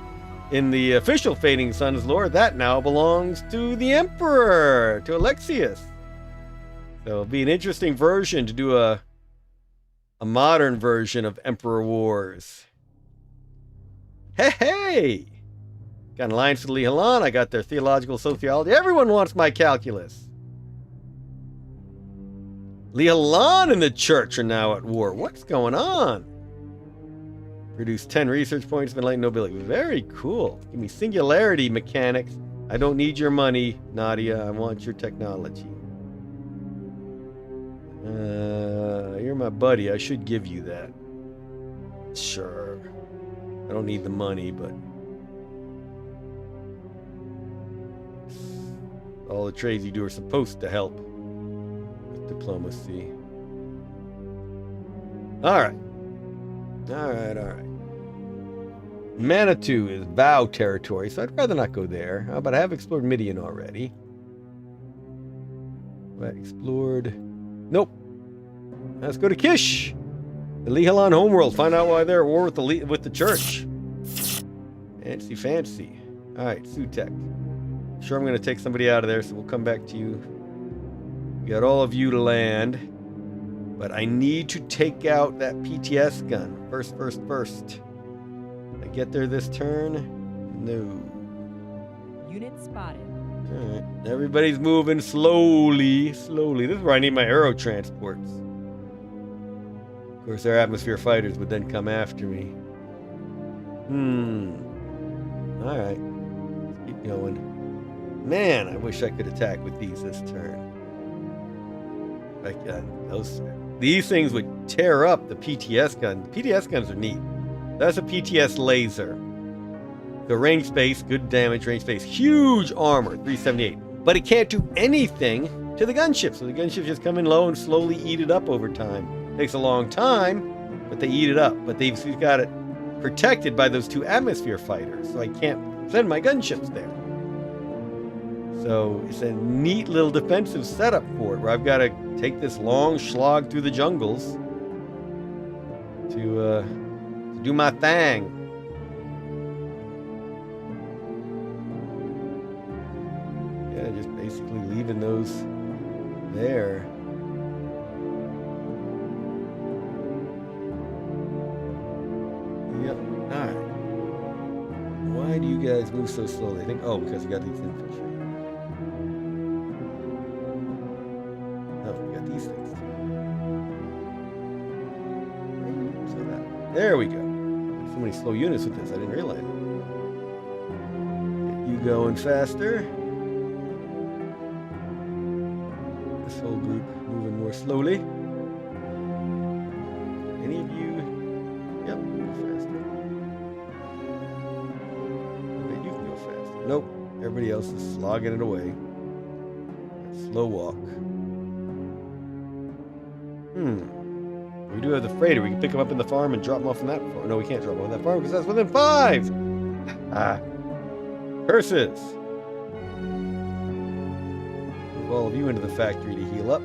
in the official Fading Suns lore. That now belongs to the Emperor, to Alexius. So it'll be an interesting version to do a modern version of Emperor Wars. Hey, hey! Got an alliance with Lihalan. I got their theological sociology. Everyone wants my calculus. Lihalan and the church are now at war. What's going on? Produce 10 research points of enlightened nobility. Very cool. Give me singularity mechanics. I don't need your money, Nadia. I want your technology. You're my buddy. I should give you that. Sure. I don't need the money, but all the trades you do are supposed to help with diplomacy. Alright. Alright. Manitou is Vow territory, so I'd rather not go there. But I have explored Midian already. Have I explored? Nope. Let's go to Kish. The Lihalan homeworld. Find out why they're at war with the church. Fancy, fancy. Alright, Sutek. Sure, I'm going to take somebody out of there, so we'll come back to you. We got all of you to land. But I need to take out that PTS gun. First. I get there this turn? No. Unit spotted. Alright. Everybody's moving slowly. This is where I need my aero transports. Of course, their atmosphere fighters would then come after me. Alright. Let's keep going. Man, I wish I could attack with these this turn. Like, these things would tear up the PTS gun. The PTS guns are neat. That's a PTS laser. The range space, good damage, range space. Huge armor, 378. But it can't do anything to the gunship. So the gunships just come in low and slowly eat it up over time. Takes a long time, but they eat it up. But they've got it protected by those 2 atmosphere fighters. So I can't send my gunships there. So it's a neat little defensive setup for it, where I've got to take this long slog through the jungles to do my thing. Yeah, just basically leaving those there. Yep. All right. Why do you guys move so slowly? I think, because you got these infantry. These things. There we go. So many slow units with this, I didn't realize it. Get you going faster. This whole group moving more slowly. Any of you? Yep, go faster. I bet you can go faster. Nope, everybody else is slogging it away. Slow walk. We do have the freighter. We can pick them up in the farm and drop them off in that farm. No, we can't drop them off in that farm because that's within 5! Curses! Move all of you into the factory to heal up.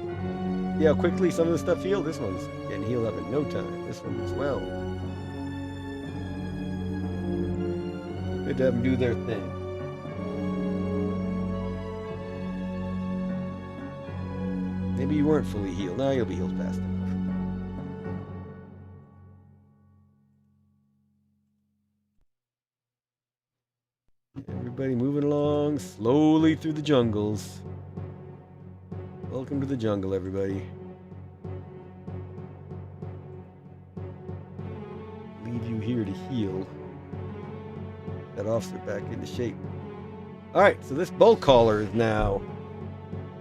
See how quickly some of the stuff healed? This one's getting healed up in no time. This one as well. Good to have them do their thing. Maybe you weren't fully healed. Now you'll be healed fast enough. Everybody moving along slowly through the jungles. Welcome to the jungle, everybody. Leave you here to heal. That officer back into shape. Alright, so this bolt collar is now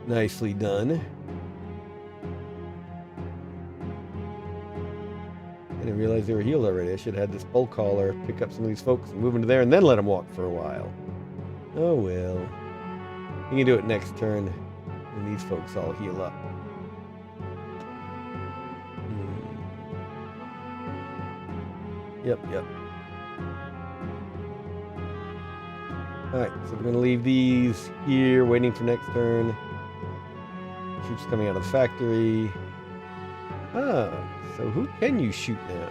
nicely done. I didn't realize they were healed already. I should have had this bolt collar pick up some of these folks and move into there and then let them walk for a while. Oh well. You can do it next turn when these folks all heal up. Yep. Alright, so we're going to leave these here, waiting for next turn. Troops coming out of the factory. Ah, so who can you shoot now?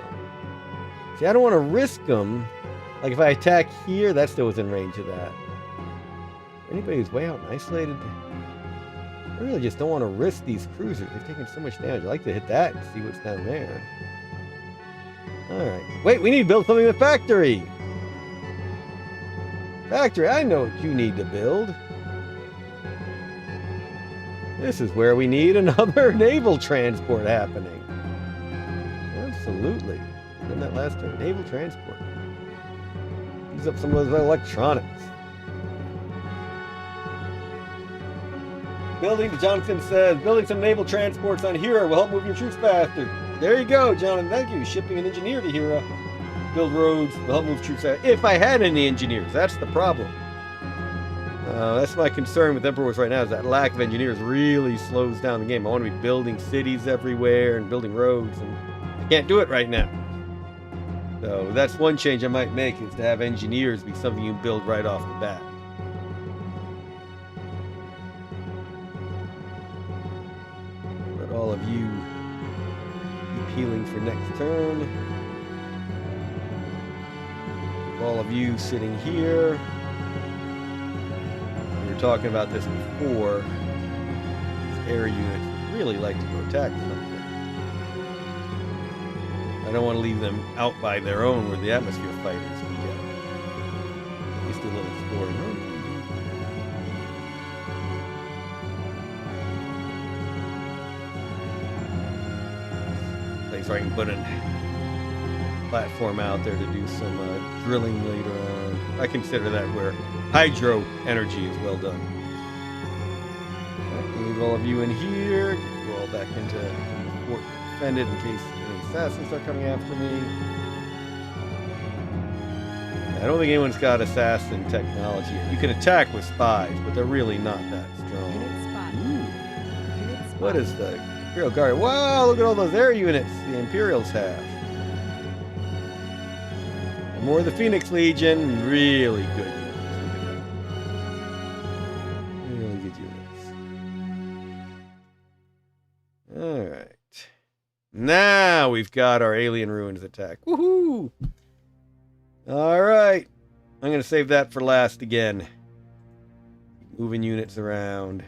See, I don't want to risk them. Like, if I attack here, that's still within range of that. Anybody who's way out and isolated, I really just don't want to risk these cruisers. They've taken so much damage. I like to hit that and see what's down there. Alright. Wait, we need to build something in the factory! Factory, I know what you need to build. This is where we need another naval transport happening. Absolutely. Done that last turn. Naval transport. Use up some of those electronics. Building, Jonathan says, building some naval transports on Hira will help move your troops faster. There you go, Jonathan. Thank you. Shipping an engineer to Hira. Build roads will help move troops faster. If I had any engineers, that's the problem. That's my concern with Emperor Wars right now, is that lack of engineers really slows down the game. I want to be building cities everywhere and building roads, and I can't do it right now. So that's one change I might make, is to have engineers be something you build right off the bat. Let all of you keep healing for next turn. All of you sitting here. We were talking about this before. These air units really like to go attack something. I don't want to leave them out by their own where the atmosphere fighters can get. At least a little exploring room. Place where I can put a platform out there to do some drilling later on. I consider that where hydro energy is well done. Right, leave all of you in here. Get you all back into fort defended in case any assassins are coming after me. I don't think anyone's got assassin technology yet. You can attack with spies, but they're really not that strong. Unit spotted. Unit spotted. What is the Imperial Guard? Wow, look at all those air units the Imperials have. More of the Phoenix Legion, really good units. Really good units. Alright. Now we've got our alien ruins attack. Woohoo! Alright. I'm going to save that for last again. Moving units around.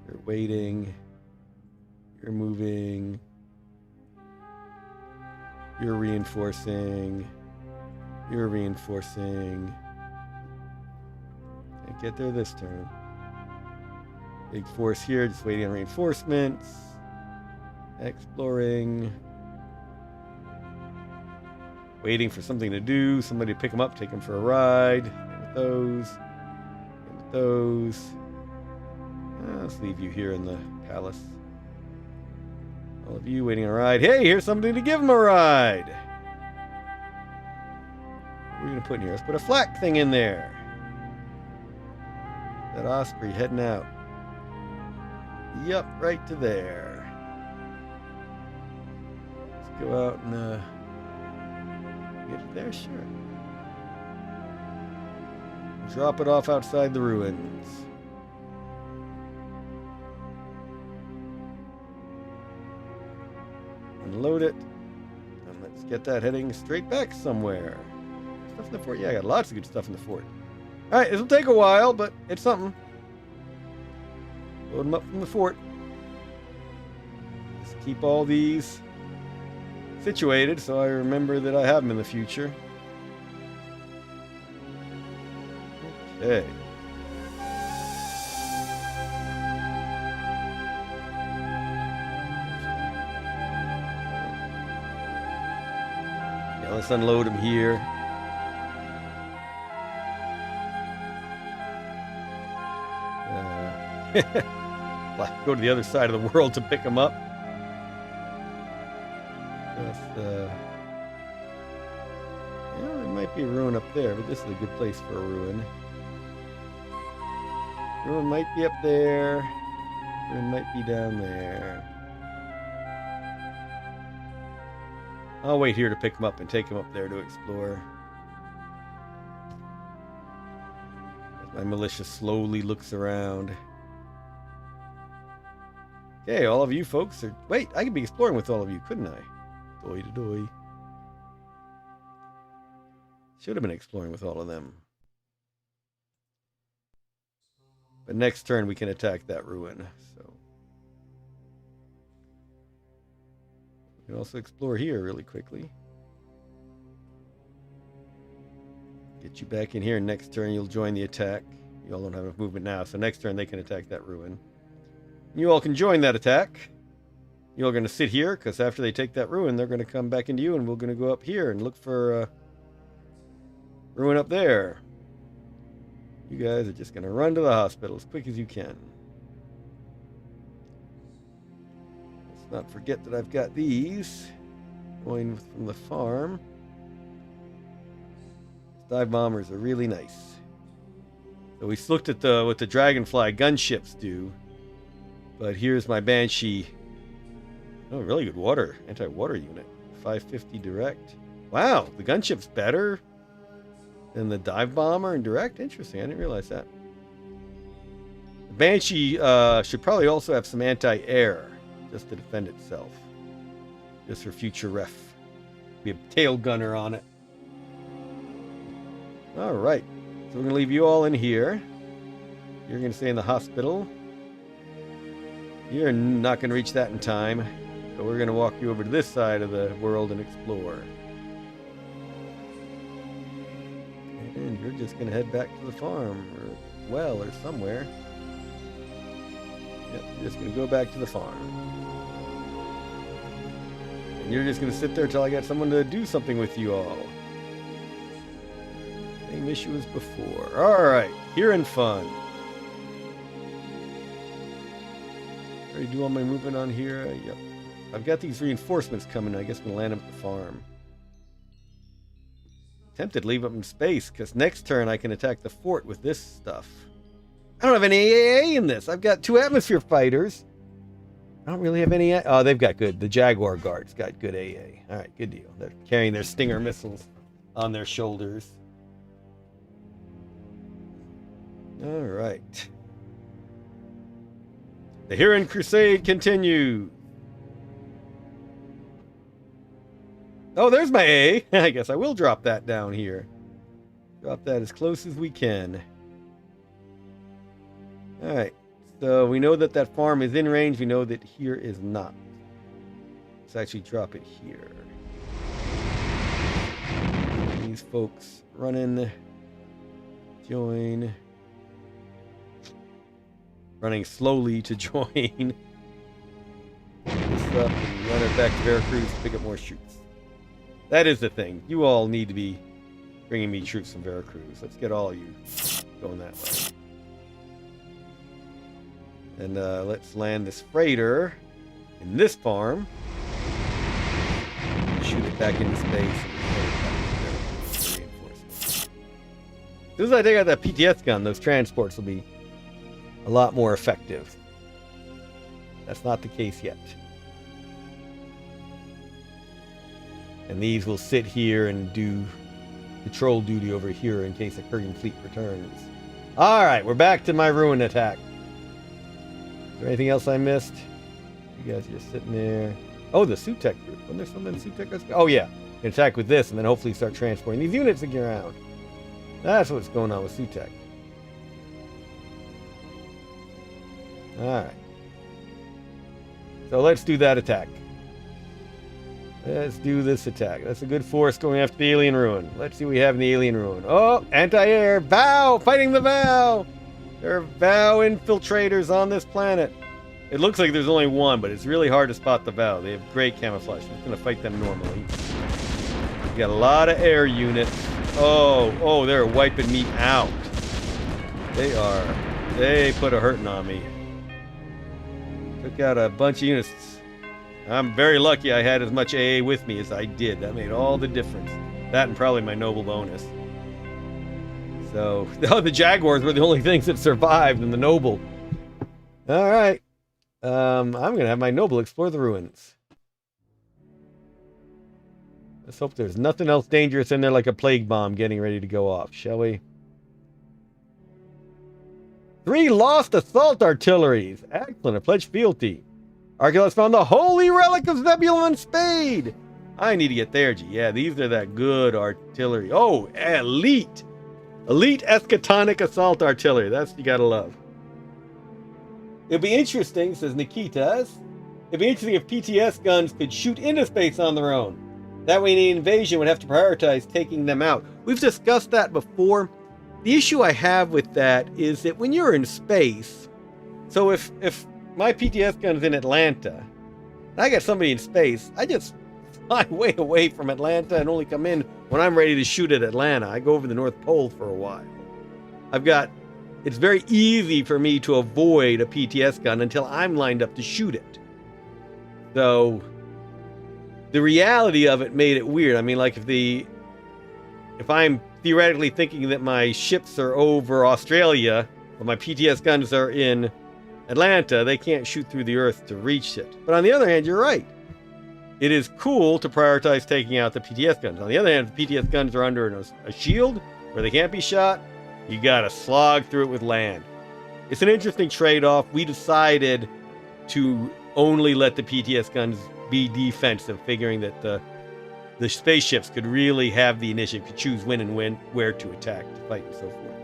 You're waiting. You're moving. You're reinforcing. You're reinforcing. Can't get there this turn. Big force here, just waiting on reinforcements. Exploring. Waiting for something to do. Somebody to pick them up, take them for a ride. And with those. And with those. Let's leave you here in the palace. All of you waiting on a ride. Hey, here's somebody to give them a ride. What are we going to put in here? Let's put a flak thing in there. That Osprey heading out. Yup, right to there. Let's go out and get it there, sure. Drop it off outside the ruins. unload it. And let's get that heading straight back somewhere. Stuff in the fort? Yeah, I got lots of good stuff in the fort. Alright, this will take a while, but it's something. Load them up from the fort. Just keep all these situated so I remember that I have them in the future. Okay. Yeah, let's unload them here. Go to the other side of the world to pick them up. Just, yeah, there might be a ruin up there, but this is a good place for a ruin. Ruin might be up there. Ruin might be down there. I'll wait here to pick them up and take them up there to explore. As my militia slowly looks around. Okay, all of you folks are... Wait, I could be exploring with all of you, couldn't I? Doy-to-doy. Should have been exploring with all of them. But next turn we can attack that ruin, so... We can also explore here really quickly. Get you back in here, and next turn you'll join the attack. You all don't have enough movement now, so next turn they can attack that ruin. You all can join that attack. You're all going to sit here, because after they take that ruin, they're going to come back into you, and we're going to go up here and look for ruin up there. You guys are just going to run to the hospital as quick as you can. Let's not forget that I've got these going from the farm. Dive bombers are really nice. So we looked at what the Dragonfly gunships do. But here's my Banshee. Oh, really good water. Anti-water unit. 550 direct. Wow, the gunship's better than the dive bomber in direct? Interesting, I didn't realize that. The Banshee should probably also have some anti-air, just to defend itself. Just for future ref. Be a tail gunner on it. Alright, so we're going to leave you all in here. You're going to stay in the hospital. You're not going to reach that in time. So we're going to walk you over to this side of the world and explore. And you're just going to head back to the farm, or well, or somewhere. Yep, you're just going to go back to the farm. And you're just going to sit there till I get someone to do something with you all. Same issue as before. Alright, here in fun. Already do all my movement on here? Yep. I've got these reinforcements coming. I guess I'm going to land them at the farm. Tempted to leave them in space, because next turn I can attack the fort with this stuff. I don't have any AA in this. I've got 2 atmosphere fighters. I don't really have any... Oh, they've got good. The Jaguar Guard's got good AA. Alright, good deal. They're carrying their Stinger missiles on their shoulders. Alright. The Kurgan Crusade continues. Oh, there's my A. I guess I will drop that down here. Drop that as close as we can. Alright. So we know that that farm is in range. We know that here is not. Let's actually drop it here. These folks run in. Join. Running slowly to join. This up and run it back to Veracruz to pick up more troops. That is the thing. You all need to be bringing me troops from Veracruz. Let's get all of you going that way. And let's land this freighter in this farm. Shoot it back into space. And as soon as I take out that PTS gun, those transports will be a lot more effective. That's not the case yet. And these will sit here and do patrol duty over here in case a Kurgan fleet returns. Alright, we're back to my ruin attack. Is there anything else I missed? You guys are just sitting there. Oh, the Sutek group. Wasn't there something in Sutek? Oh, yeah. You can attack with this and then hopefully start transporting these units around. That's what's going on with Sutek. Alright. So let's do that attack. Let's do this attack. That's a good force going after the alien ruin. Let's see what we have in the alien ruin. Oh, anti-air. Vow! Fighting the Vow! There are Vow infiltrators on this planet. It looks like there's only one, but it's really hard to spot the Vow. They have great camouflage. I'm just going to fight them normally. We got a lot of air units. Oh, they're wiping me out. They put a hurting on me. Took out a bunch of units. I'm very lucky I had as much AA with me as I did. That made all the difference. That and probably my noble bonus. So, the Jaguars were the only things that survived in the noble. Alright. I'm going to have my noble explore the ruins. Let's hope there's nothing else dangerous in there like a plague bomb getting ready to go off, shall we? 3 lost assault artilleries. Excellent. A pledged fealty. Archaeologists found the holy relic of Zebulon's spade. I need to get there, G. Yeah, these are that good artillery. Oh, elite. Elite eschatonic assault artillery. That's what you gotta love. It'd be interesting, says Nikitas. It'd be interesting if PTS guns could shoot into space on their own. That way the invasion would have to prioritize taking them out. We've discussed that before. The issue I have with that is that when you're in space, so if my PTS gun's in Atlanta, and I got somebody in space, I just fly way away from Atlanta and only come in when I'm ready to shoot at Atlanta. I go over the North Pole for a while. It's very easy for me to avoid a PTS gun until I'm lined up to shoot it. So, the reality of it made it weird. I mean, like if I'm theoretically thinking that my ships are over Australia, but my PTS guns are in Atlanta, they can't shoot through the earth to reach it. But on the other hand, you're right. It is cool to prioritize taking out the PTS guns. On the other hand, if the PTS guns are under a shield where they can't be shot, you gotta slog through it with land. It's an interesting trade-off. We decided to only let the PTS guns be defensive, figuring that the spaceships could really have the initiative, could choose when and where to attack, to fight, and so forth.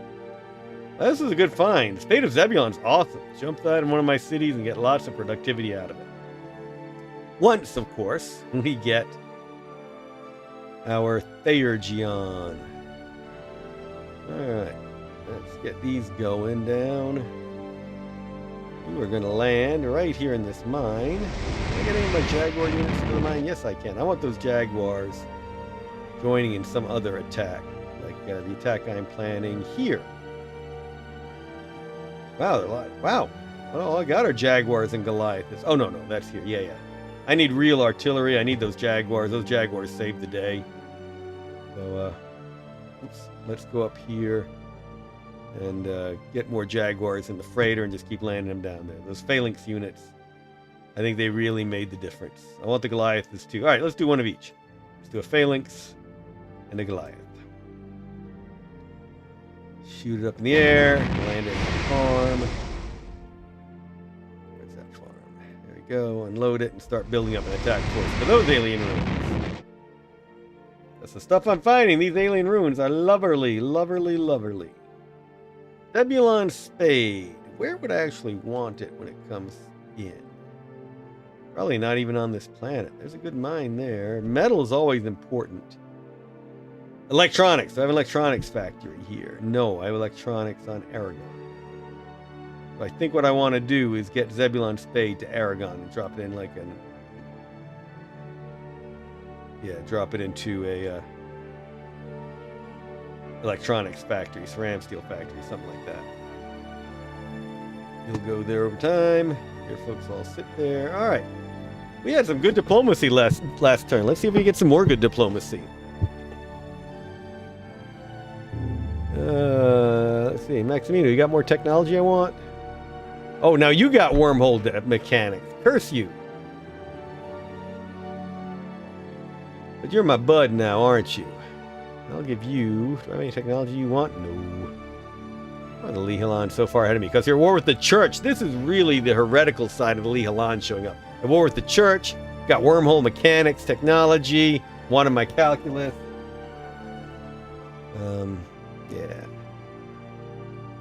This is a good find. Spade of Zebulon's awesome. Jump that in one of my cities and get lots of productivity out of it. Once, of course, we get our Theurgion. Alright, let's get these going down. You are going to land right here in this mine. Can I get any of my Jaguar units to the mine? Yes, I can. I want those Jaguars joining in some other attack, like the attack I'm planning here. Wow, they're a lot. Wow. Well, I got our Jaguars and Goliaths. Oh, no, that's here. Yeah. I need real artillery. I need those Jaguars. Those Jaguars saved the day. So, let's go up here and get more Jaguars in the freighter and just keep landing them down there. Those phalanx units, I think they really made the difference. I want the Goliaths too. All right, let's do one of each. Let's do a phalanx and a Goliath. Shoot it up in the air, land it on the farm. Where's that farm? There we go. Unload it and start building up an attack force for those alien ruins. That's the stuff I'm finding. These alien ruins are loverly. Zebulon Spade. Where would I actually want it when it comes in? Probably not even on this planet. There's a good mine there. Metal is always important. Electronics. Do I have an electronics factory here? No, I have electronics on Aragon. So I think what I want to do is get Zebulon Spade to Aragon and drop it in like an... Yeah, drop it into a electronics factory, ceramic steel factory, something like that. You'll go there over time. Your folks all sit there. All right. We had some good diplomacy last turn. Let's see if we get some more good diplomacy. Let's see. Maximino, you got more technology I want? Oh, now you got wormhole mechanics. Curse you. But you're my bud now, aren't you? I'll give you... Do I have any technology you want? No. Oh, the Lihilan so far ahead of me because you're at war with the church. This is really the heretical side of the Lihilan showing up. At war with the church, Got wormhole mechanics, technology, wanted my calculus. Yeah.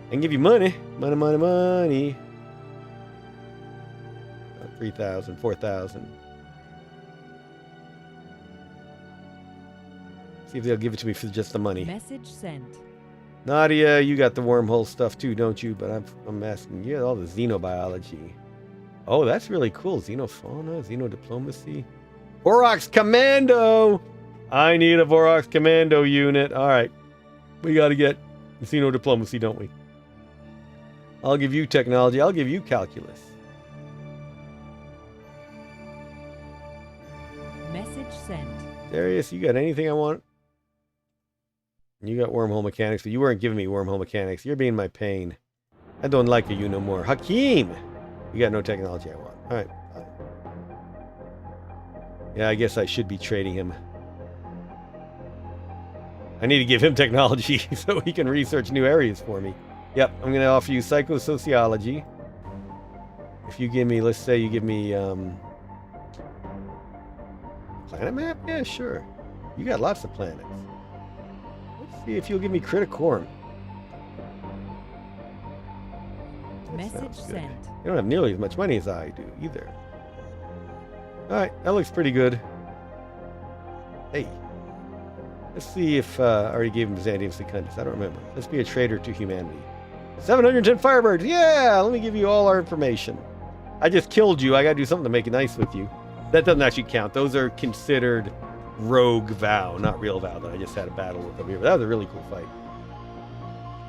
I can give you money. Money. 3,000, 4,000. See if they'll give it to me for just the money. Message sent. Nadia, you got the wormhole stuff too, don't you? But I'm asking you all the xenobiology. Oh, that's really cool. Xenofauna, xenodiplomacy. Vorox Commando! I need a Vorox Commando unit. All right. We got to get xenodiplomacy, don't we? I'll give you technology. I'll give you calculus. Message sent. Darius, you got anything I want? You got wormhole mechanics, but you weren't giving me wormhole mechanics. You're being my pain. I don't like you no more. Hakeem! You got no technology I want. All right. Fine. Yeah, I guess I should be trading him. I need to give him technology so he can research new areas for me. Yep, I'm going to offer you psychosociology. If you give me, let's say you give me planet map? Yeah, sure. You got lots of planets. Let's see if you'll give me criticorum. Message sent. You don't have nearly as much money as I do either. Alright, that looks pretty good. Hey. Let's see if I already gave him Byzantium Secundus. I don't remember. Let's be a traitor to humanity. 710 Firebirds! Yeah! Let me give you all our information. I just killed you. I gotta do something to make it nice with you. That doesn't actually count. Those are considered rogue vow, not real vow that I just had a battle with over here. But that was a really cool fight.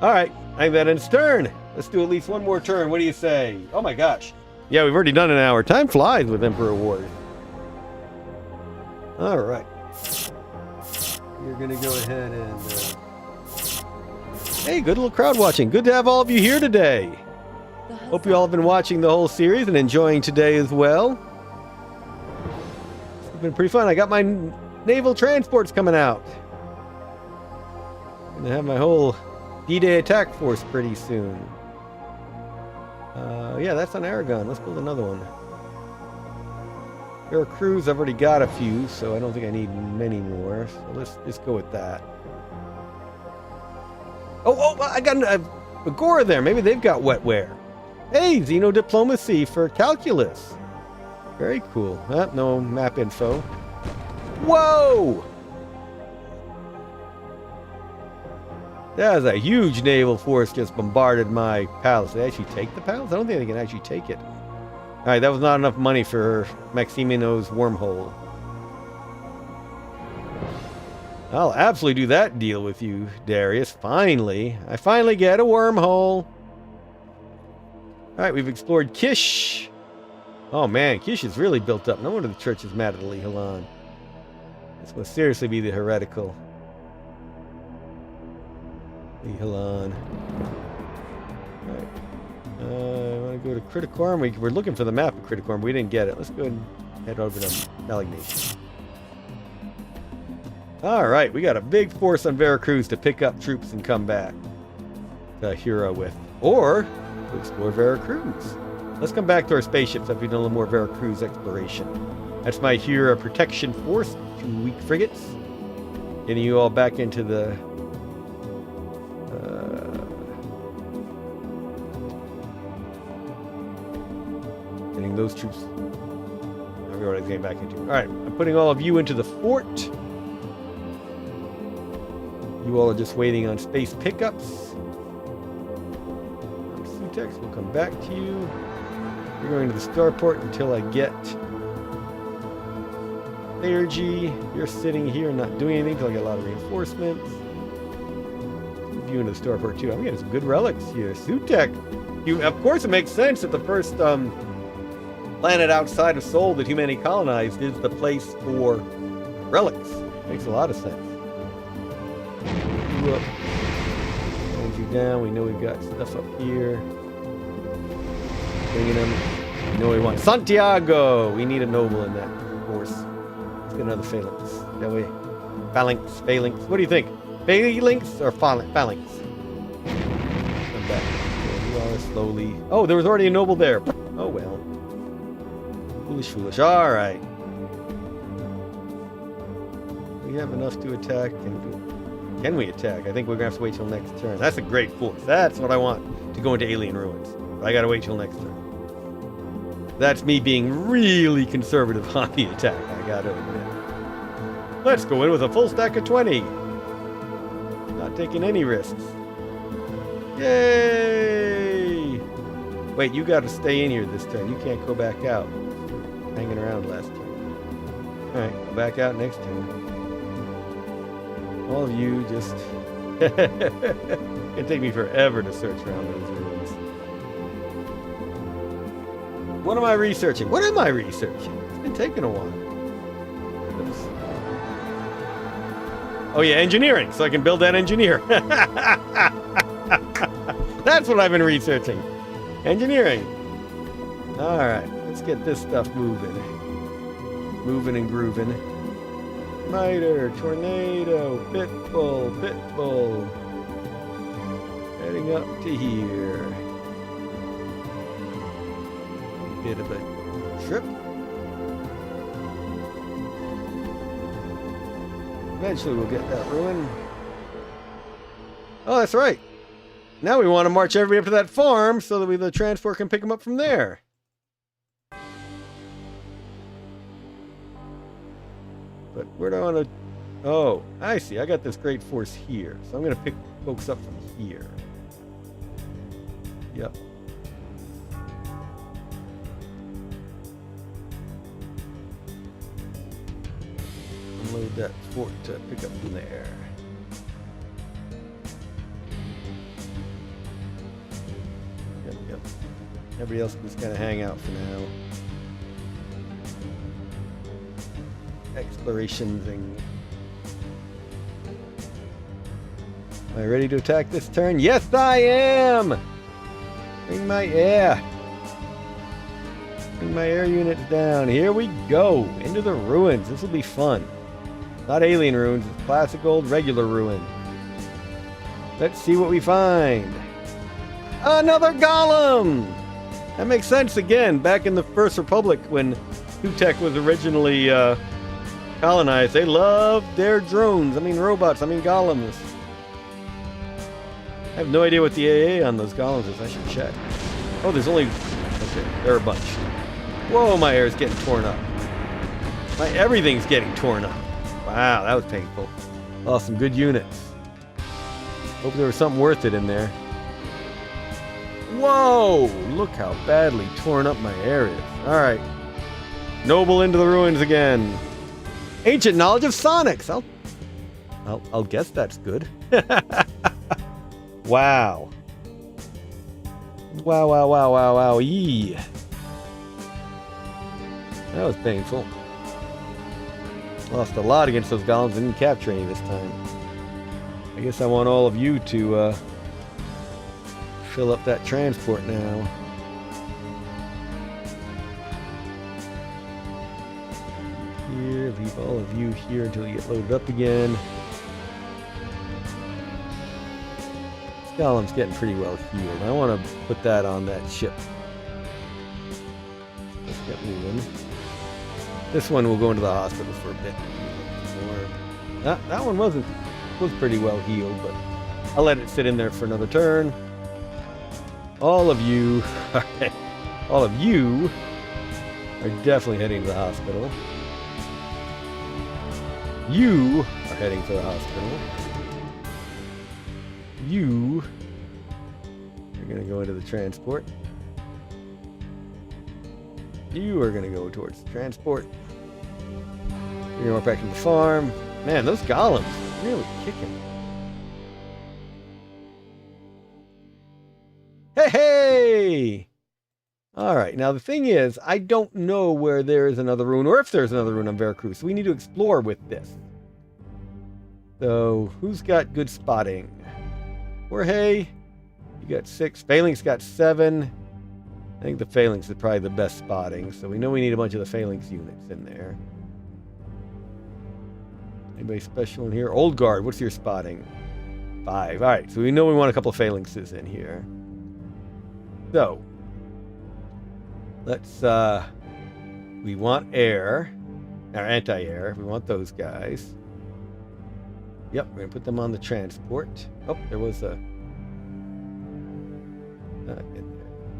Alright, I think that ends turn. Let's do at least one more turn. What do you say? Oh my gosh. Yeah, we've already done an hour. Time flies with Emperor Wars. Alright. You're going to go ahead and... Hey, good little crowd watching. Good to have all of you here today. Hope you all have been watching the whole series and enjoying today as well. It's been pretty fun. I got my naval transports coming out. I'm going to have my whole D-Day attack force pretty soon. Yeah, that's on Aragon. Let's build another one. Veracruz, I've already got a few, so I don't think I need many more. So let's just go with that. Oh, I got a Agora there. Maybe they've got wetware. Hey, xenodiplomacy for calculus. Very cool. No map info. Whoa! That was a huge naval force just bombarded my palace. Did they actually take the palace? I don't think they can actually take it. Alright, that was not enough money for Maximino's wormhole. I'll absolutely do that deal with you, Darius. Finally. I finally get a wormhole. Alright, we've explored Kish. Oh man, Kish is really built up. No wonder the church is mad at Ali Halan. This must seriously be the heretical. Ali Halan. Alright. I want to go to Criticorum. We're looking for the map of Criticorum. We didn't get it. Let's go and head over to Malignation. Alright, we got a big force on Veracruz to pick up troops and come back to Hura with. Or to explore Veracruz. Let's come back to our spaceships after we've done a little more Veracruz exploration. That's my Hura protection force. 2 weak frigates. Getting you all back into the... getting those troops... I forget what I was getting back into. Alright, I'm putting all of you into the fort. You all are just waiting on space pickups. Sutex, we'll come back to you. You're going to the starport until I get Theurgy. You're sitting here not doing anything until I get a lot of reinforcements. Move you into the starport too. I'm getting some good relics here. Sutek. Of course, it makes sense that the first planet outside of Sol that humanity colonized is the place for relics. Makes a lot of sense. Up. Hold you down. We know we've got stuff up here. Bringing them. We know we want Santiago. We need a noble in that force. Let's get another phalanx. That way. Phalanx. What do you think? Phalanx or phalanx? Come back. You are slowly. Oh, there was already a noble there. Oh well. Foolish. All right. we have enough to attack? Can we attack? I think we're going to have to wait till next turn. That's a great force. That's what I want to go into alien ruins. But I got to wait till next turn. That's me being really conservative on the attack, I got to admit. Let's go in with a full stack of 20. Not taking any risks. Yay! Wait, you got to stay in here this turn. You can't go back out. Hanging around last turn. Alright, go back out next turn. All of you just... It'd take me forever to search around those ruins. What am I researching? What am I researching? It's been taking a while. Oops. Oh yeah, engineering, so I can build that engineer. That's what I've been researching. Engineering. Alright, let's get this stuff moving. Moving and grooving. Miter, tornado, pitbull. Heading up to here. Bit of a trip. Eventually we'll get that ruin. Oh, that's right. Now we want to march everybody up to that farm so that the transport can pick them up from there. But where do I want to... Oh, I see. I got this great force here. So I'm going to pick folks up from here. Yep. Unload that fort to pick up from there. Yep. Everybody else can just kind of hang out for now. Exploration thing. Am I ready to attack this turn? Yes, I am! Bring my air. Bring my air units down. Here we go. Into the ruins. This will be fun. Not alien ruins. It's classic old regular ruin. Let's see what we find. Another golem! That makes sense again. Back in the First Republic when Hutek was originally colonized, they loved their drones. I mean robots. I mean golems. I have no idea what the AA on those golems is. I should check. Oh, there's only... Okay, there are a bunch. Whoa, my air's getting torn up. My everything's getting torn up. Wow, that was painful. Lost some good units. Hope there was something worth it in there. Whoa! Look how badly torn up my air is. Alright. Noble into the ruins again. Ancient knowledge of sonics. I'll guess that's good. Wow. Wow. Yee. That was painful. Lost a lot against those golems. Didn't capture any this time. I guess I want all of you to fill up that transport now. Here, leave all of you here until you get loaded up again. Golem's getting pretty well healed. I want to put that on that ship. Let's get moving. This one will go into the hospital for a bit. That one was pretty well healed, but I'll let it sit in there for another turn. All of you are definitely heading to the hospital. You are heading to the hospital. You're going to go into the transport. You are going to go towards the transport. You're going to walk back to the farm. Man, those golems are really kicking. Hey! Alright, now the thing is, I don't know where there is another ruin, or if there's another ruin on Veracruz, so we need to explore with this. So, who's got good spotting? Jorge, you got 6. Phalanx got 7. I think the Phalanx is probably the best spotting, so we know we need a bunch of the Phalanx units in there. Anybody special in here? Old Guard, what's your spotting? 5. Alright, so we know we want a couple of Phalanxes in here. So, let's, we want air, or anti-air, we want those guys. Yep, we're going to put them on the transport. Oh, there was a...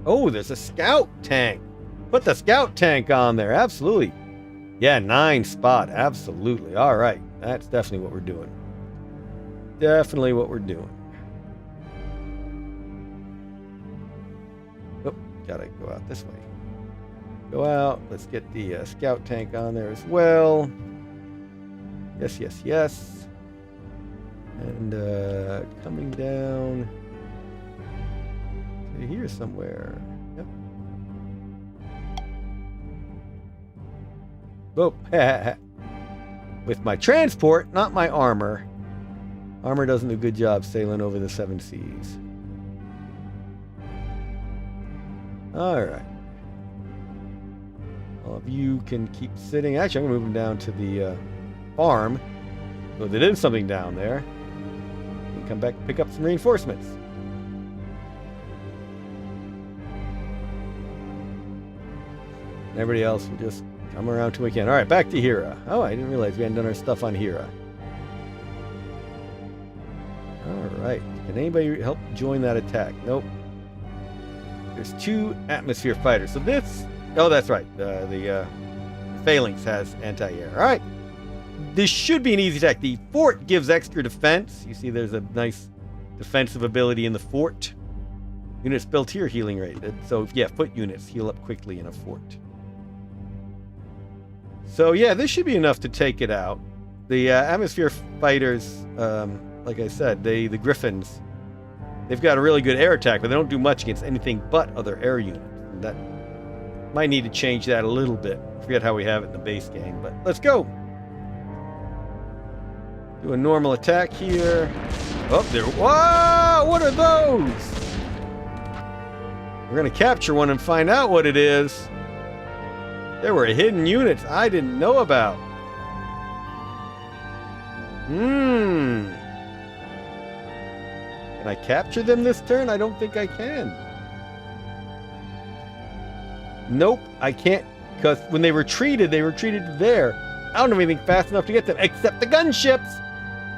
Oh, there's a scout tank. Put the scout tank on there. Absolutely. Yeah, 9 spot. Absolutely. All right. That's definitely what we're doing. Definitely what we're doing. Oh, gotta go out this way. Go out. Let's get the scout tank on there as well. Yes, yes, yes. And coming down to here somewhere. Yep. Whoa. With my transport, not my armor. Armor doesn't do a good job sailing over the 7 seas. Alright. All of you can keep sitting. Actually, I'm going to move them down to the farm. So there is something down there. We can come back and pick up some reinforcements. And everybody else will just come around till we can. Alright, back to Hira. Oh, I didn't realize we hadn't done our stuff on Hira. Alright. Can anybody help join that attack? Nope. There's 2 atmosphere fighters. So this... Oh, that's right. The Phalanx has anti-air. Alright. This should be an easy attack. The fort gives extra defense. You see there's a nice defensive ability in the fort. Units built here healing rate. So, yeah, foot units heal up quickly in a fort. So, yeah, this should be enough to take it out. The atmosphere fighters, like I said, the Griffins, they've got a really good air attack, but they don't do much against anything but other air units. And that might need to change that a little bit. I forget how we have it in the base game, but let's go. Do a normal attack here. Oh, there. Wow, what are those? We're going to capture one and find out what it is. There were hidden units I didn't know about. Can I capture them this turn? I don't think I can. Nope, I can't. Because when they retreated there. I don't have anything fast enough to get them, except the gunships.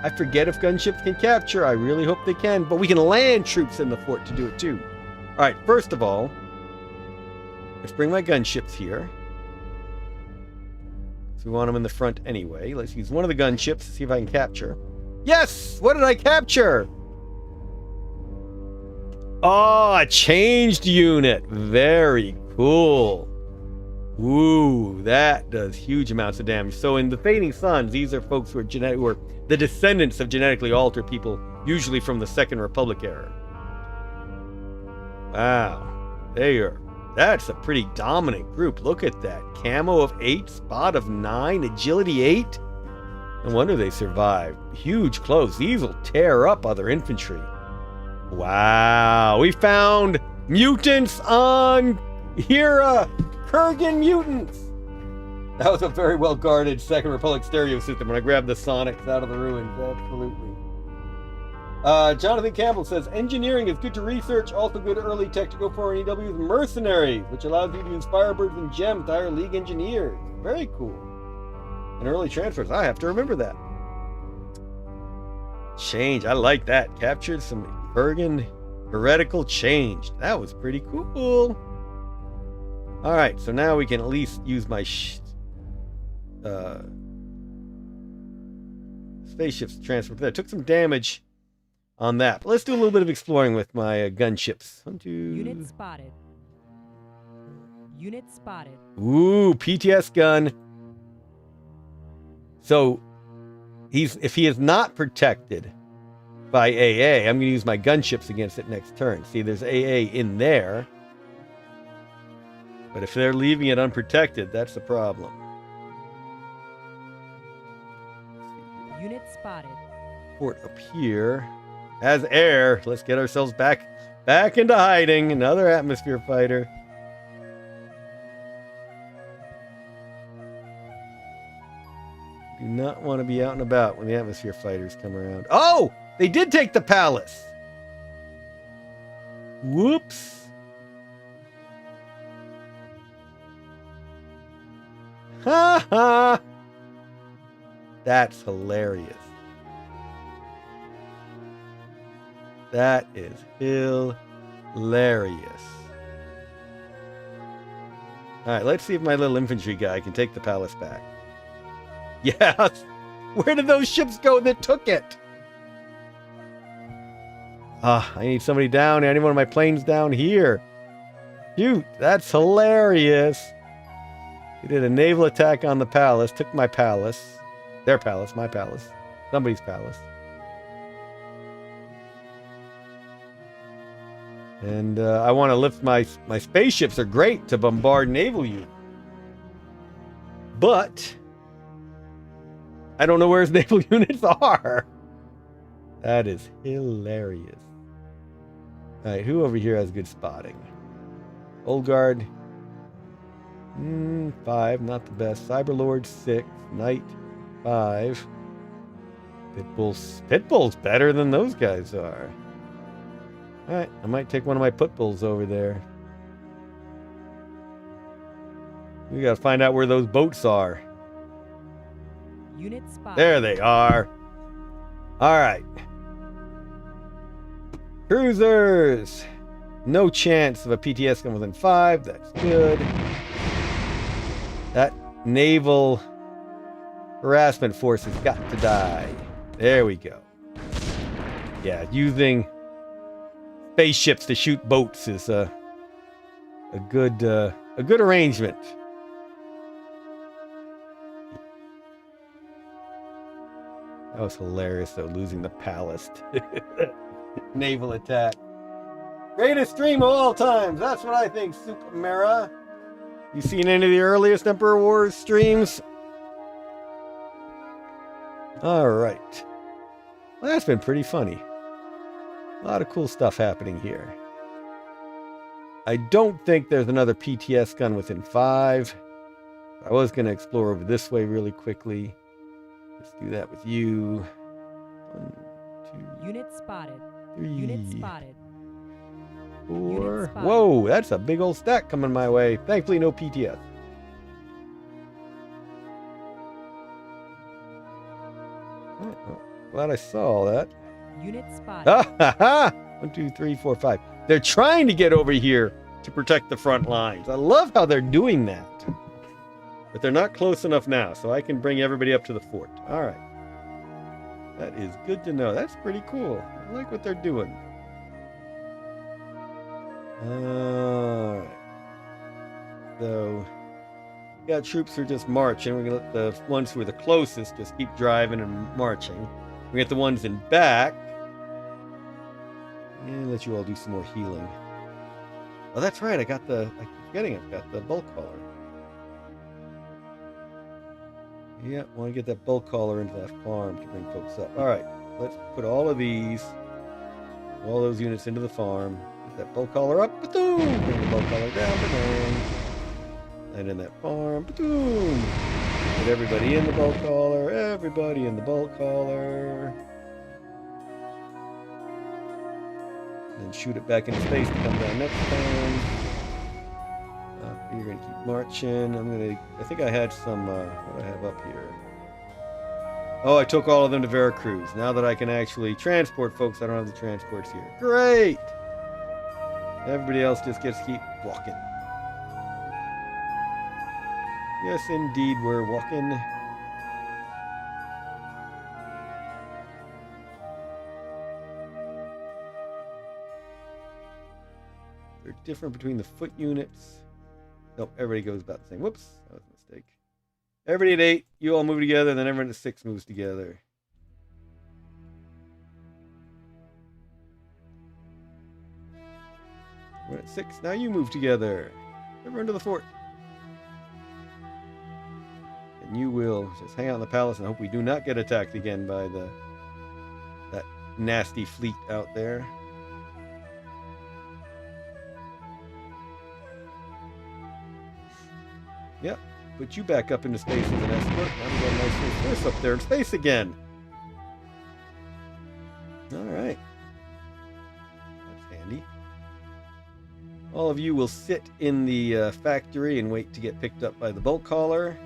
I forget if gunships can capture. I really hope they can. But we can land troops in the fort to do it too. All right, first of all, let's bring my gunships here. So we want them in the front anyway. Let's use one of the gunships to see if I can capture. Yes! What did I capture? Oh, a changed unit. Very cool. Woo, that does huge amounts of damage. So in the Fading Suns, these are folks who are the descendants of genetically altered people, usually from the Second Republic era. Wow, that's a pretty dominant group. Look at that. Camo of 8, spot of 9, agility 8. No wonder they survived. Huge clothes. These will tear up other infantry. Wow, we found mutants on Hira. Kurgan mutants. That was a very well guarded Second Republic stereo system when I grabbed the Sonics out of the ruins. Absolutely. Jonathan Campbell says, engineering is good to research, also good early tech to go for an EW with mercenaries, which allows you to use Firebirds and Gems to hire League engineers. Very cool. And early transfers. I have to remember that. Change. I like that. Captured some Kurgan heretical change. That was pretty cool. All right, so now we can at least use my spaceships to transfer. That took some damage on that. But let's do a little bit of exploring with my gunships. 1, 2. Unit spotted. Unit spotted. Ooh, PTS gun. So if he is not protected by AA, I'm going to use my gunships against it next turn. See, there's AA in there. But if they're leaving it unprotected, that's the problem. Unit spotted. Port up here. As air. Let's get ourselves back into hiding. Another atmosphere fighter. Do not want to be out and about when the atmosphere fighters come around. Oh! They did take the palace! Whoops. Ha ha! That's hilarious. That is hilarious. Alright, let's see if my little infantry guy can take the palace back. Yes! Where did those ships go that took it? Ah, I need somebody down. I need one of my planes down here. Shoot, that's hilarious. He did a naval attack on the palace, took my palace. Their palace, my palace. Somebody's palace. And I want to lift my spaceships are great to bombard naval units. But I don't know where his naval units are. That is hilarious. Alright, who over here has good spotting? Old Guard. 5, not the best. Cyberlord 6. Knight 5. Pitbull's better than those guys are. Alright, I might take one of my Pitbulls over there. We gotta find out where those boats are. Unit spotted. There they are. Alright. Cruisers. No chance of a PTS coming within 5. That's good. That naval harassment force has got to die. There we go. Yeah, using spaceships to shoot boats is a good arrangement. That was hilarious, though, losing the palace. Naval attack. Greatest stream of all times. That's what I think, Super Mera. You seen any of the earliest Emperor Wars streams? All right. Well, that's been pretty funny. A lot of cool stuff happening here. I don't think there's another PTS gun within 5. I was going to explore over this way really quickly. Let's do that with you. 1, 2, Unit spotted. 3, Unit spotted. 4. Unit spotted. Whoa, that's a big old stack coming my way. Thankfully, no PTS. Oh, glad I saw all that. Unit spotted. Ah, ha, ha. 1, 2, 3, 4, 5. They're trying to get over here to protect the front lines. I love how they're doing that. But they're not close enough now, so I can bring everybody up to the fort. All right. That is good to know. That's pretty cool. I like what they're doing. All right. So, we got troops who are just marching. We're going to let the ones who are the closest just keep driving and marching. We get the ones in back. And let you all do some more healing. Oh, that's right. I keep forgetting I've got the bulk hauler. Yeah, want to get that bulk hauler into that farm to bring folks up. All right, let's put all of these, all those units into the farm. Get that bulk hauler up. Ba-doom! Bring the bulk hauler down. Ba-doom. And in that farm. Ba-doom! Get everybody in the bulk hauler. Everybody in the bulk hauler. And shoot it back into space to come down next time. You're going to keep marching. I think I had some, what do I have up here? Oh, I took all of them to Veracruz. Now that I can actually transport folks, I don't have the transports here. Great! Everybody else just gets to keep walking. Yes, indeed, we're walking. They're different between the foot units. Nope, everybody goes about the same. Whoops, that was a mistake. Everybody at 8, you all move together, then everyone at 6 moves together. We're at 6, now you move together. Everyone to the fort. And you will just hang out in the palace and hope we do not get attacked again by that nasty fleet out there. Yep, put you back up into space as an escort. Now we got a nice little force up there in space again. All right. That's handy. All of you will sit in the factory and wait to get picked up by the bulk hauler.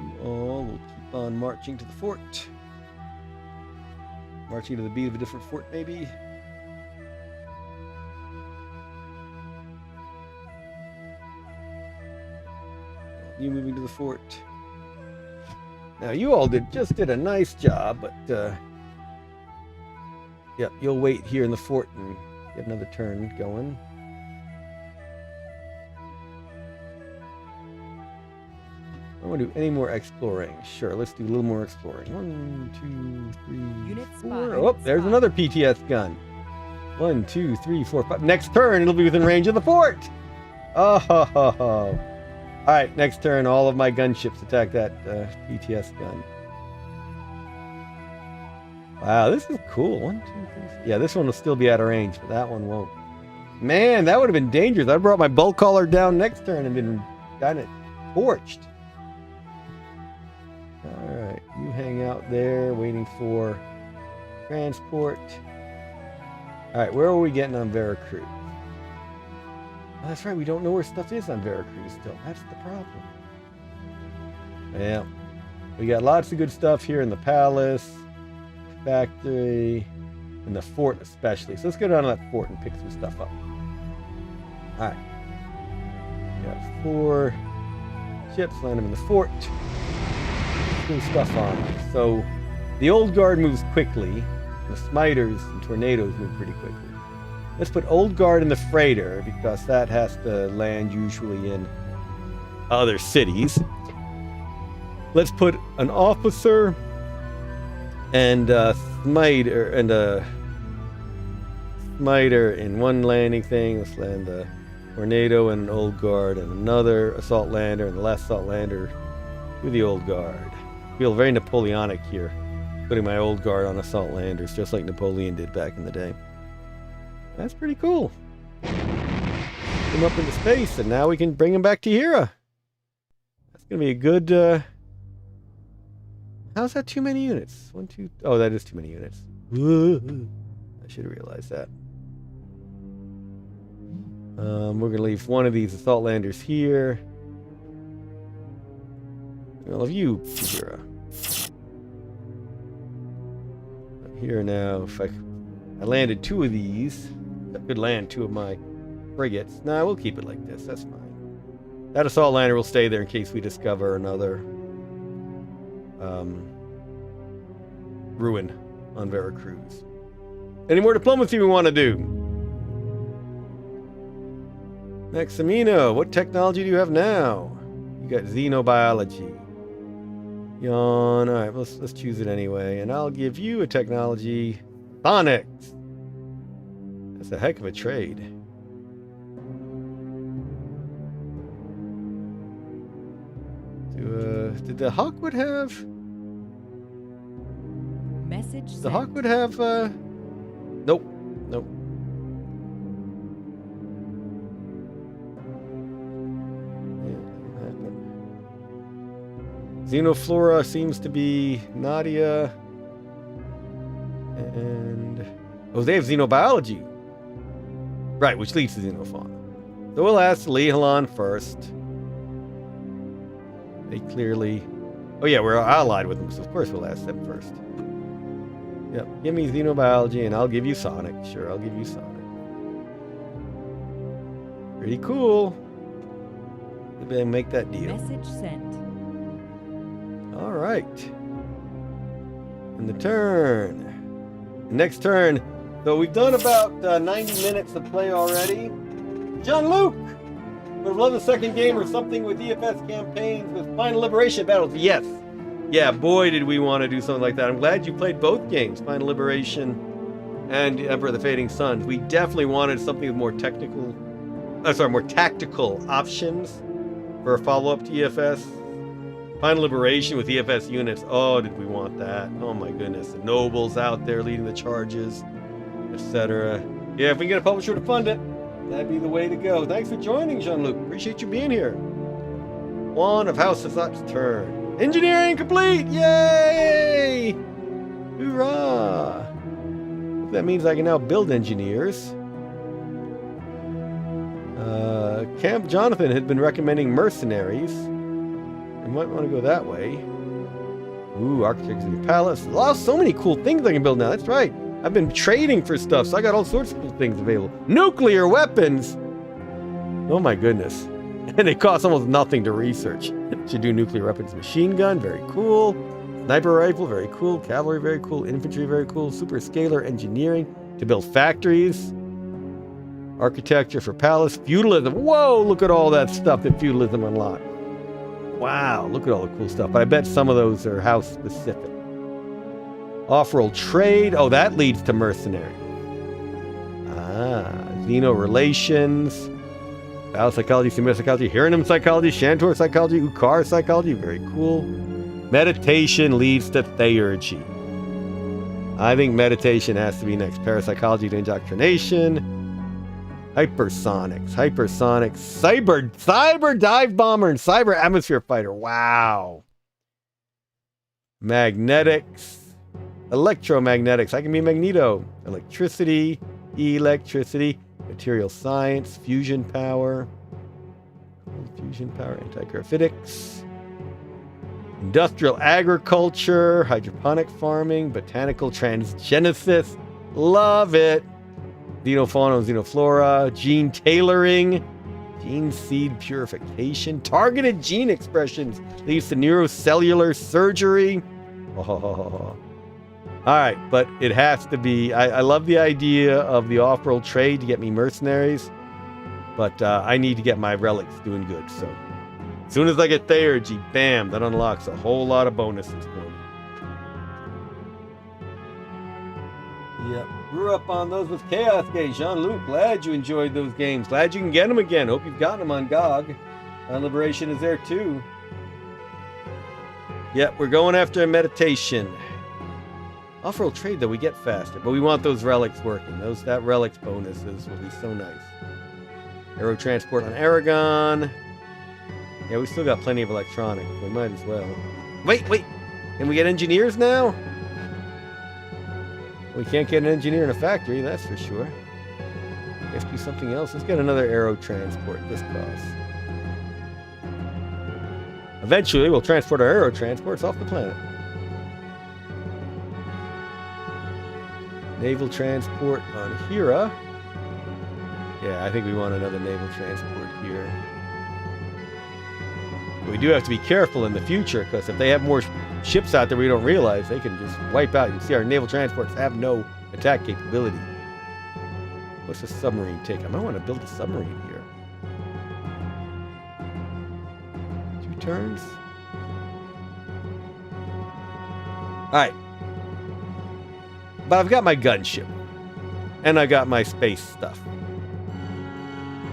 You all will keep on marching to the fort. Marching to the beat of a different fort, maybe? You moving to the fort. Now, you all just did a nice job, but, yeah, you'll wait here in the fort and get another turn going. I want to do any more exploring. Sure, let's do a little more exploring. 1, 2, 3, Unit 4. spotted. Oh, there's another PTS gun. 1, 2, 3, 4, 5. Next turn, it'll be within range of the fort. Oh, ho, ho, ho. All right, next turn, all of my gunships attack that PTS gun. Wow, this is cool. 1, 2, 3. Yeah, this one will still be out of range, but that one won't. Man, that would have been dangerous. I brought my bolt collar down next turn and gotten it torched. All right, you hang out there waiting for transport. All right, where are we getting on Veracruz? Oh, that's right, we don't know where stuff is on Veracruz still. That's the problem. Yeah, we got lots of good stuff here in the palace, factory, and the fort especially. So let's go down to that fort and pick some stuff up. All right. We got 4 ships, land them in the fort. Cool stuff on it. So the old guard moves quickly. The smiters and tornadoes move pretty quickly. Let's put old guard in the freighter because that has to land usually in other cities. Let's put an officer and a smiter in one landing thing. Let's land the tornado and an old guard and another assault lander and the last assault lander with the old guard. Feel very Napoleonic here, putting my old guard on assault landers, just like Napoleon did back in the day. That's pretty cool. Come up into space, and now we can bring him back to Hera. That's gonna be a good. How's that too many units? 1, 2. Oh, that is too many units. I should have realized that. We're gonna leave one of these assault landers here. All of you, Hera. Here now, if I landed 2 of these, I could land 2 of my frigates. Nah, we'll keep it like this. That's fine. That assault lander will stay there in case we discover another ruin on Veracruz. Any more diplomacy we want to do? Maximino, what technology do you have now? You got xenobiology. Yawn. All right, let's choose it anyway, and I'll give you a technology, phonics. That's a heck of a trade. Did the Hawkwood have? Message The sent. Hawkwood have? Nope. Nope. Xenoflora seems to be Nadia. And... oh, they have xenobiology. Right, which leads to xenofauna. So we'll ask Lehalon first. They clearly... oh yeah, we're allied with them, so of course we'll ask them first. Yep, give me xenobiology and I'll give you sonic. Sure, I'll give you sonic. Pretty cool. Maybe make that deal. Message sent. All right. And the turn. The next turn. So we've done about 90 minutes of play already. Jean-Luc! Would have loved a second game or something with EFS campaigns with Final Liberation battles. Yes. Yeah, boy, did we want to do something like that. I'm glad you played both games, Final Liberation and Emperor of the Fading Suns. We definitely wanted something with more technical... more tactical options for a follow-up to EFS. Final Liberation with EFS units. Oh, did we want that? Oh my goodness. The nobles out there leading the charges, etc. Yeah, if we can get a publisher to fund it, that'd be the way to go. Thanks for joining, Jean-Luc. Appreciate you being here. Juan of House Assat's turn. Engineering complete! Yay! Hoorah! That means I can now build engineers. Camp Jonathan had been recommending mercenaries. We might want to go that way. Ooh, architects in your palace. Oh, so many cool things I can build now. That's right. I've been trading for stuff, so I got all sorts of cool things available. Nuclear weapons! Oh my goodness. And it costs almost nothing to research. Should do nuclear weapons. Machine gun, very cool. Sniper rifle, very cool. Cavalry, very cool. Infantry, very cool. Super scalar engineering to build factories. Architecture for palace. Feudalism. Whoa, look at all that stuff that feudalism unlocked. Wow, look at all the cool stuff. But I bet some of those are house specific. Off-world trade. Oh, that leads to mercenary. Ah, Xeno relations. Battle psychology, Sumer psychology, Hiranum psychology, Shantor psychology, Ukar psychology. Very cool. Meditation leads to theurgy. I think meditation has to be next. Parapsychology to indoctrination. Hypersonics, cyber dive bomber, and cyber atmosphere fighter. Wow. Magnetics, electromagnetics. I can be Magneto. Electricity, material science, fusion power, anti-graphitics, industrial agriculture, hydroponic farming, botanical transgenesis. Love it. Xenofauna, xenoflora, gene tailoring, gene seed purification, targeted gene expressions leads to neurocellular surgery. Oh. All right, but it has to be. I love the idea of the off-world trade to get me mercenaries, but I need to get my relics doing good. So as soon as I get theurgy, bam, that unlocks a whole lot of bonuses for me. Yep. Grew up on those with Chaos Gate. Jean-Luc, glad you enjoyed those games. Glad you can get them again. Hope you've gotten them on GOG. Liberation is there too. Yep, we're going after a meditation. Off-world trade, though, we get faster. But we want those relics working. That relics bonuses will be so nice. Aero transport on Aragon. Yeah, we still got plenty of electronics. We might as well. Wait. Can we get engineers now? We can't get an engineer in a factory, that's for sure. Let's do something else. Let's get another aero transport. This costs. Eventually, we'll transport our aero transports off the planet. Naval transport on Hera. Yeah, I think we want another naval transport here. But we do have to be careful in the future, because if they have more ships out there we don't realize, they can just wipe out. You can see our naval transports have no attack capability. What's a submarine take? I might want to build a submarine here. 2 turns. Alright. But I've got my gunship. And I got my space stuff.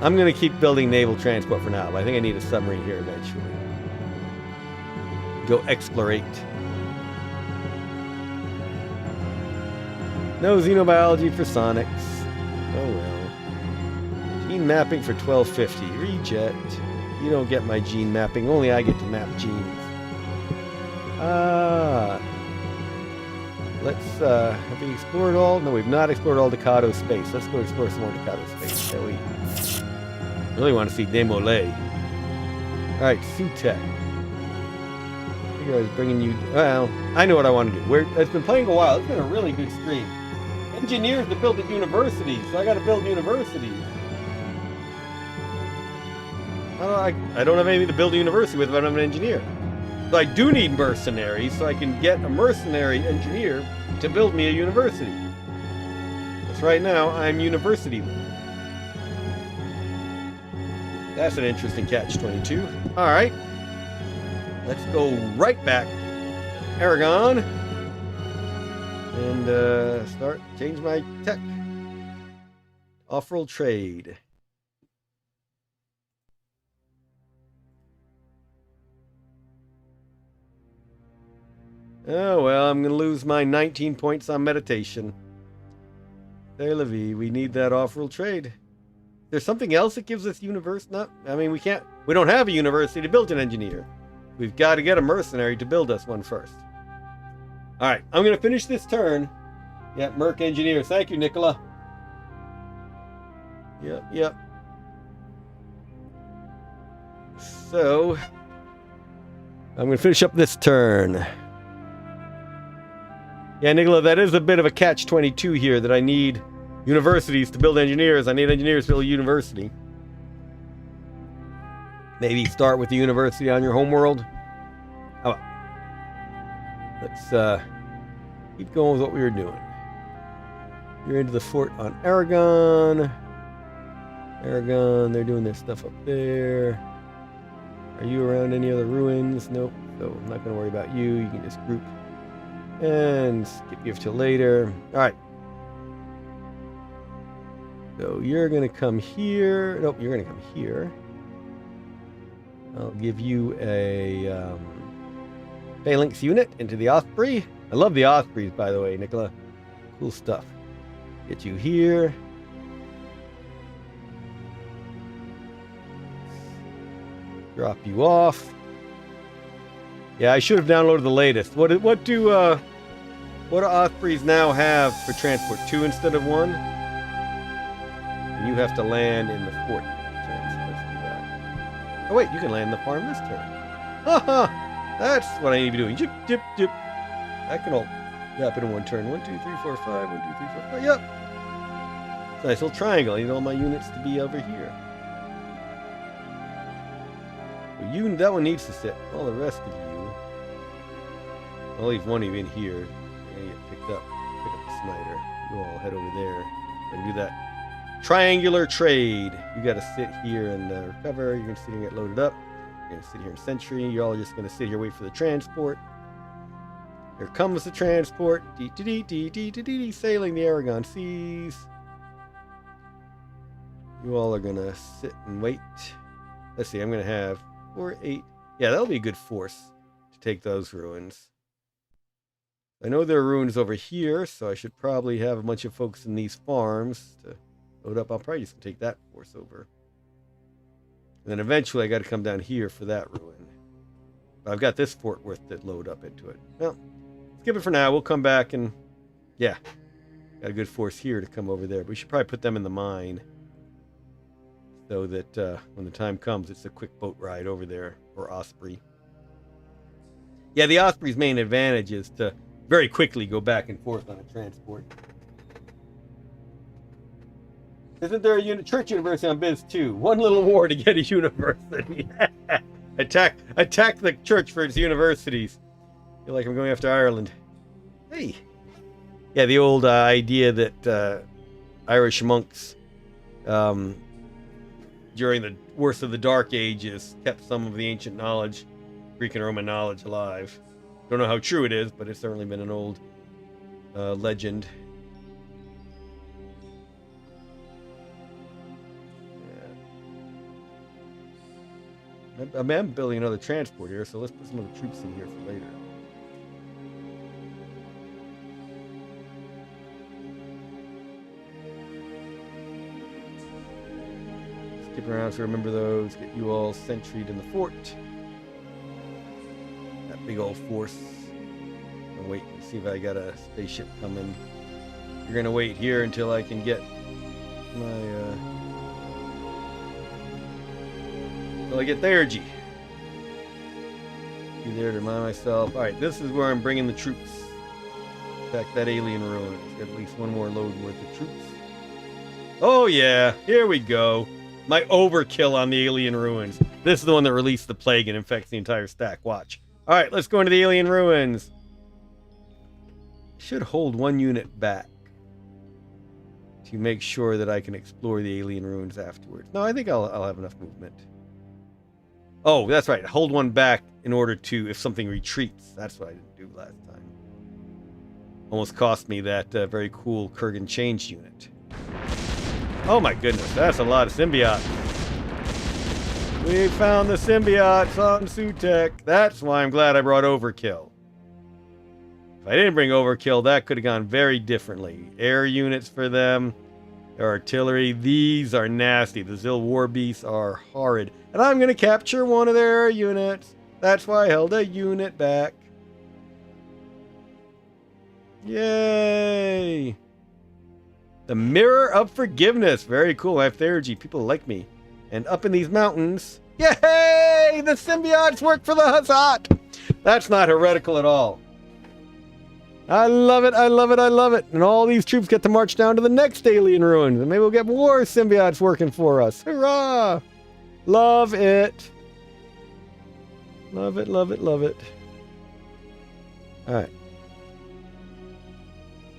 I'm going to keep building naval transport for now, but I think I need a submarine here eventually. Go explorate. No xenobiology for Sonics. Oh well. Gene mapping for 1250. Reject. You don't get my gene mapping. Only I get to map genes. Let's, have we explored all? No, we've not explored all Decado space. Let's go explore some more Decado space, shall we? Really want to see Demolay. Alright, Sutek. I figure I was bringing you... Well, I know what I want to do. It's been playing a while. It's been a really good stream. Engineers to build at universities, so I got to build universities. I don't have anything to build a university with if I don't have an engineer. So I do need mercenaries, so I can get a mercenary engineer to build me a university. Because right now, I'm university. That's an interesting catch-22. Alright. Let's go right back. Aragon. And change my tech. Off-world trade. Oh, well, I'm going to lose my 19 points on meditation. There, Levy, we need that off-world trade. There's something else that gives us universe? No, I mean, we don't have a university to build an engineer. We've got to get a mercenary to build us one first. All right, I'm going to finish this turn. Yeah, Merc engineers. Thank you, Nicola. Yep. So, I'm going to finish up this turn. Yeah, Nicola, that is a bit of a catch-22 here, that I need universities to build engineers. I need engineers to build a university. Maybe start with the university on your homeworld. How about? Let's keep going with what we were doing. You're into the fort on Aragon. Aragon, they're doing their stuff up there. Are you around any other ruins? Nope. So I'm not going to worry about you. You can just group and skip you till later. All right. So you're going to come here. Nope, you're going to come here. I'll give you a phalanx unit into the Osprey. I love the Ospreys, by the way, Nicola. Cool stuff. Get you here. Drop you off. Yeah, I should have downloaded the latest. What do Ospreys now have for transport? 2 instead of 1? And you have to land in the fort. Oh wait, you can land in the farm this turn. Haha! That's what I need to be doing. Jip, jip, jip. That can all happen in one turn. 1, 2, 3, 4, 5. 1, 2, 3, 4, 5. Yep. It's a nice little triangle. I need all my units to be over here. Well, that one needs to sit. All the rest of you. I'll leave one of you in here. You're gonna get picked up. Pick up the Snyder. You all head over there and do that triangular trade. You got to sit here and recover. You're gonna sit here and get loaded up. You're gonna sit here in sentry. You're all just gonna sit here, wait for the transport. Here comes the transport. Sailing the Aragon seas. You all are gonna sit and wait. Let's see. I'm gonna have 4, 8. Yeah, that'll be a good force to take those ruins. I know there are ruins over here, so I should probably have a bunch of folks in these farms to load up. I'll probably just take that force over. And then eventually I got to come down here for that ruin. But I've got this fort worth to load up into it. Well, skip it for now. We'll come back and, yeah, got a good force here to come over there. But we should probably put them in the mine so that when the time comes, it's a quick boat ride over there for Osprey. Yeah, the Osprey's main advantage is to very quickly go back and forth on a transport. Isn't there a church university on Biz 2? One little war to get a university. attack the church for its universities. I feel like I'm going after Ireland. Hey. Yeah, the old idea that Irish monks during the worst of the Dark Ages kept some of the ancient knowledge, Greek and Roman knowledge, alive. Don't know how true it is, but it's certainly been an old legend. Yeah. I'm building another transport here, so let's put some of the troops in here for later. Skip around so remember those. Get you all sentryed in the fort. Big old force. I'll wait and see if I got a spaceship coming. You're gonna wait here until I can get my until I get there, G. Be there to remind myself. Alright, this is where I'm bringing the troops. Attack that alien ruin. Got at least one more load worth of troops. Oh yeah, here we go. My overkill on the alien ruins. This is the one that released the plague and infects the entire stack. Watch. Alright, let's go into the alien ruins. Should hold one unit back to make sure that I can explore the alien ruins afterwards. No, I think I'll have enough movement. Oh, that's right. Hold one back in order to, if something retreats. That's what I didn't do last time. Almost cost me that very cool Kurgan change unit. Oh my goodness, that's a lot of symbiotes. We found the symbiotes on Sutek. That's why I'm glad I brought overkill. If I didn't bring overkill, that could have gone very differently. Air units for them. Their artillery. These are nasty. The Zil War Beasts are horrid. And I'm going to capture one of their air units. That's why I held a unit back. Yay! The Mirror of Forgiveness. Very cool. I have Theurgy. People like me. And up in these mountains, yay! The symbiotes work for the Hussat! That's not heretical at all. I love it, I love it, I love it. And all these troops get to march down to the next alien ruins. And maybe we'll get more symbiotes working for us. Hurrah! Love it. Love it, love it, love it. Alright.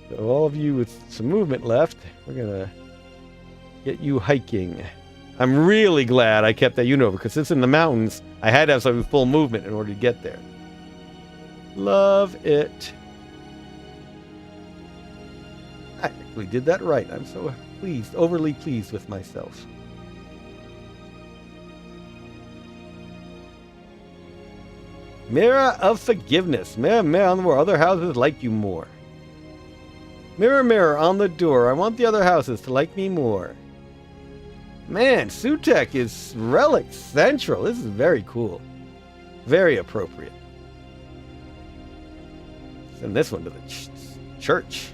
So all of you with some movement left, we're going to get you hiking. I'm really glad I kept that unit over, because it's in the mountains. I had to have some full movement in order to get there. Love it. I actually did that right. I'm so pleased, overly pleased with myself. Mirror of Forgiveness. Mirror, mirror on the door. Other houses like you more. Mirror, mirror on the door. I want the other houses to like me more. Man, Sutek is relic central. This is very cool. Very appropriate. Send this one to the church.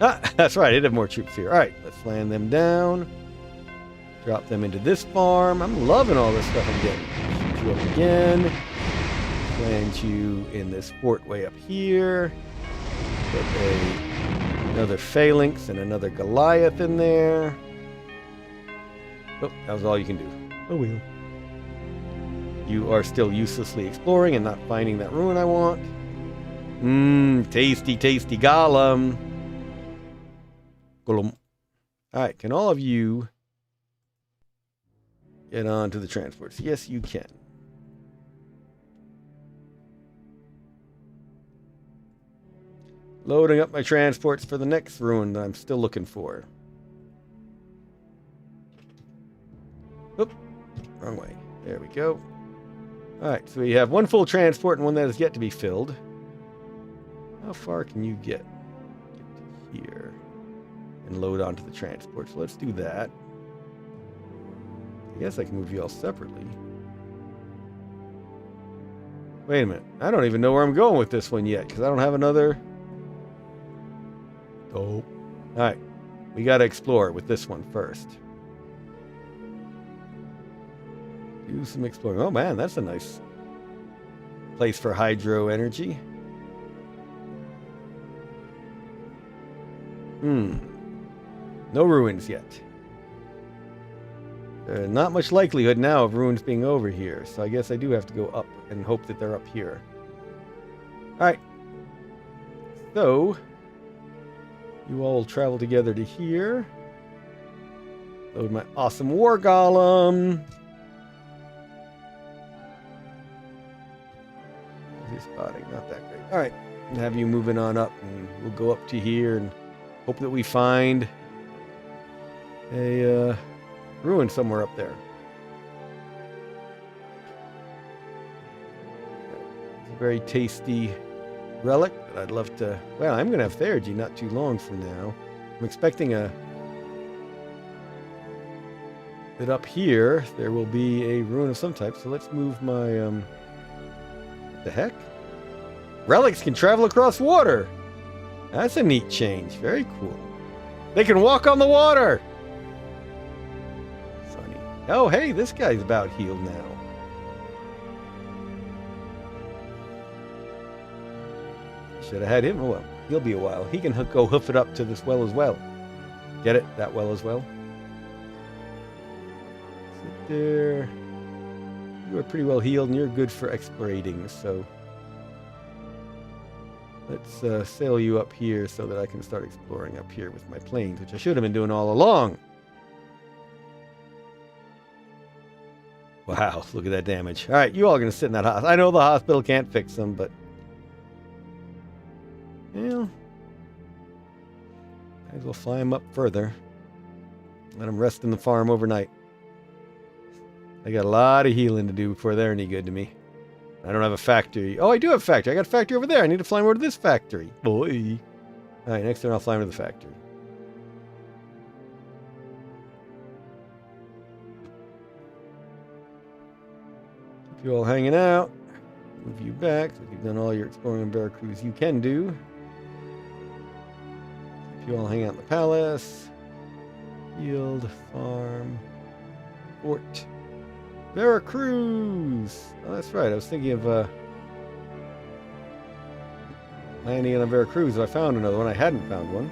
Ah, that's right. I did have more troops here. All right, let's land them down. Drop them into this farm. I'm loving all this stuff I'm getting. Shoot you up again. Land you in this fort way up here. Put another phalanx and another Goliath in there. Oh, that was all you can do. Oh well. You are still uselessly exploring and not finding that ruin I want. Tasty, tasty golem. Golem. Alright, can all of you get on to the transports? Yes, you can. Loading up my transports for the next ruin that I'm still looking for. Oop, wrong way. There we go. Alright, so we have one full transport and one that is yet to be filled. How far can you get? Get to here and load onto the transport. So let's do that. I guess I can move you all separately. Wait a minute. I don't even know where I'm going with this one yet because I don't have another... Oh. Alright. We got to explore with this one first. Do some exploring. Oh man, that's a nice place for hydro energy. No ruins yet. Not much likelihood now of ruins being over here, so I guess I do have to go up and hope that they're up here. Alright. So, you all will travel together to here. Load my awesome war golem. Spotting, not that great. Alright, and have you moving on up, and we'll go up to here and hope that we find a ruin somewhere up there. It's a very tasty relic that I'd love to... Well, I'm going to have Theurgy not too long from now. I'm expecting that up here there will be a ruin of some type, so let's move my... What the heck? Relics can travel across water. That's a neat change. Very cool. They can walk on the water. Funny. Oh, hey, this guy's about healed now. Should have had him. Oh, well, he'll be a while. He can go hoof it up to this well as well. Get it? That well as well. Sit there. You are pretty well healed, and you're good for explorating, so... Let's sail you up here so that I can start exploring up here with my planes, which I should have been doing all along. Wow, look at that damage. Alright, you all are going to sit in that hospital. I know the hospital can't fix them, but... Well... Might as well fly them up further. Let them rest in the farm overnight. I got a lot of healing to do before they're any good to me. I don't have a factory. Oh, I do have a factory. I got a factory over there. I need to fly over to this factory. Boy. Alright, next turn I'll fly over to the factory. Keep you all hanging out. Move you back so you've done all your exploring in Veracruz you can do. Keep you all hanging out in the palace. Field, farm, fort. Veracruz! Oh, that's right. I was thinking of landing on Veracruz if I found another one. I hadn't found one.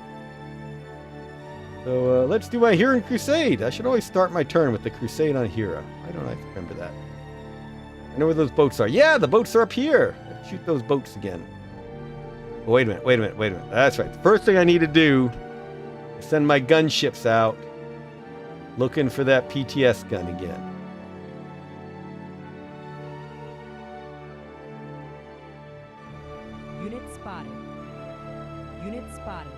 So let's do my Huron Crusade. I should always start my turn with the Crusade on Hira. Why don't I remember that? I know where those boats are. Yeah, the boats are up here. Let's shoot those boats again. Oh, wait a minute. That's right. The first thing I need to do is send my gunships out looking for that PTS gun again. Unit spotted. Unit spotted.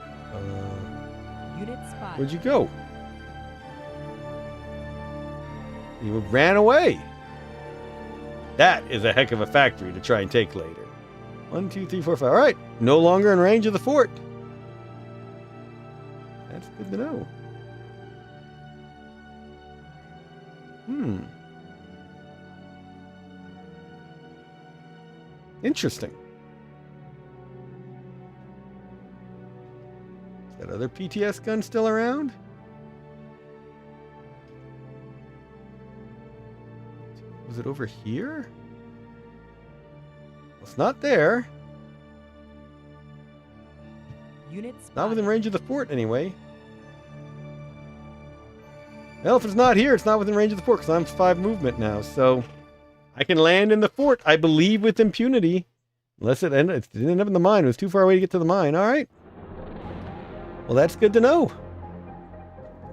Unit spotted. Where'd you go? You ran away. That is a heck of a factory to try and take later. 1, 2, 3, 4, 5. All right. No longer in range of the fort. That's good to know. Interesting. Is that other PTS gun still around? Was it over here? Well, it's not there. Unit spotted. Not within range of the fort, anyway. Well, if it's not here, it's not within range of the fort, because I'm 5 movement now, so I can land in the fort, I believe, with impunity. Unless it didn't end up in the mine. It was too far away to get to the mine. All right. Well, that's good to know.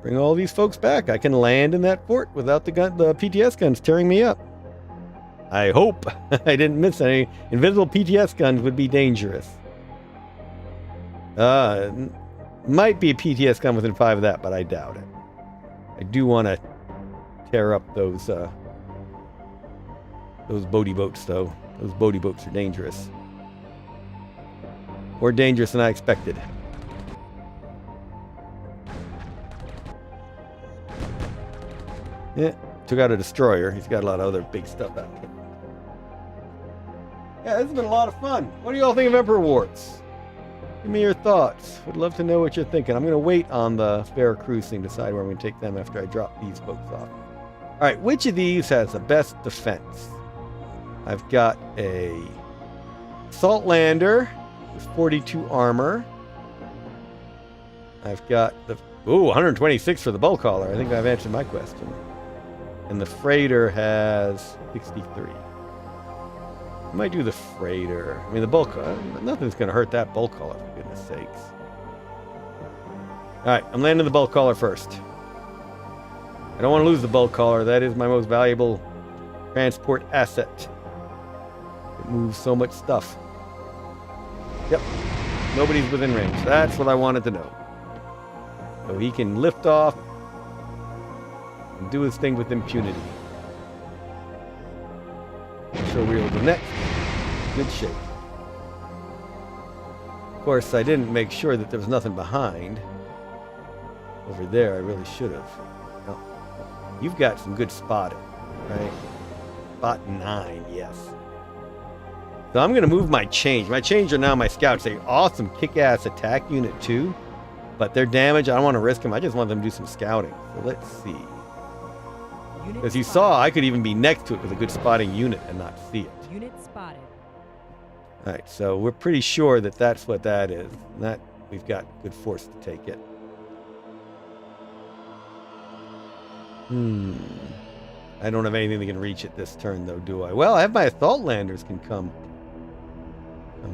Bring all these folks back. I can land in that fort without the PTS guns tearing me up. I hope I didn't miss any. Invisible PTS guns would be dangerous. Might be a PTS gun within 5 of that, but I doubt it. I do want to tear up those boaty boats, though. Those boaty boats are dangerous. More dangerous than I expected. Yeah, took out a destroyer. He's got a lot of other big stuff out there. Yeah, this has been a lot of fun. What do you all think of Emperor Warts? Give me your thoughts. Would love to know what you're thinking. I'm going to wait on the Veracruz thing, decide where I'm going to take them after I drop these folks off. All right, which of these has the best defense? I've got a Assault Lander with 42 armor. I've got the 126 for the bulk hauler. I think I've answered my question. And the freighter has 63. I might do the freighter. I mean, the bulk, nothing's going to hurt that bulk hauler, for goodness sakes. All right, I'm landing the bulk hauler first. I don't want to lose the bulk hauler. That is my most valuable transport asset. It moves so much stuff. Yep, nobody's within range. That's what I wanted to know. So he can lift off and do his thing with impunity. So we'll go next. Good shape. Of course, I didn't make sure that there was nothing behind. Over there, I really should have. No. You've got some good spotting, right? Spot 9, yes. So I'm going to move my change. My change are now my scouts. They're awesome kick-ass attack unit too. But their damage, I don't want to risk them. I just want them to do some scouting. So let's see. As you saw, I could even be next to it with a good spotting unit and not see it. Unit spotted. All right, so we're pretty sure that that's what that is. And that we've got good force to take it. I don't have anything that can reach it this turn, though, do I? Well, I have my assault landers can come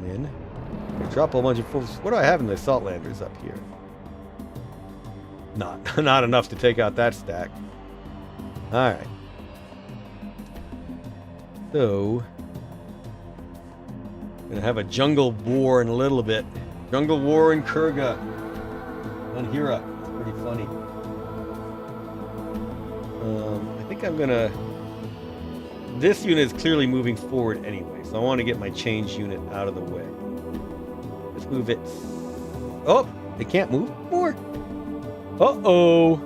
in. Drop a whole bunch of fools. What do I have in the assault landers up here? Not enough to take out that stack. All right. So, gonna have a jungle war in a little bit. Jungle war in Kurgan on Hira. It's pretty funny. I think I'm gonna. This unit is clearly moving forward anyway, so I want to get my change unit out of the way. Let's move it. Oh, they can't move more. Uh-oh.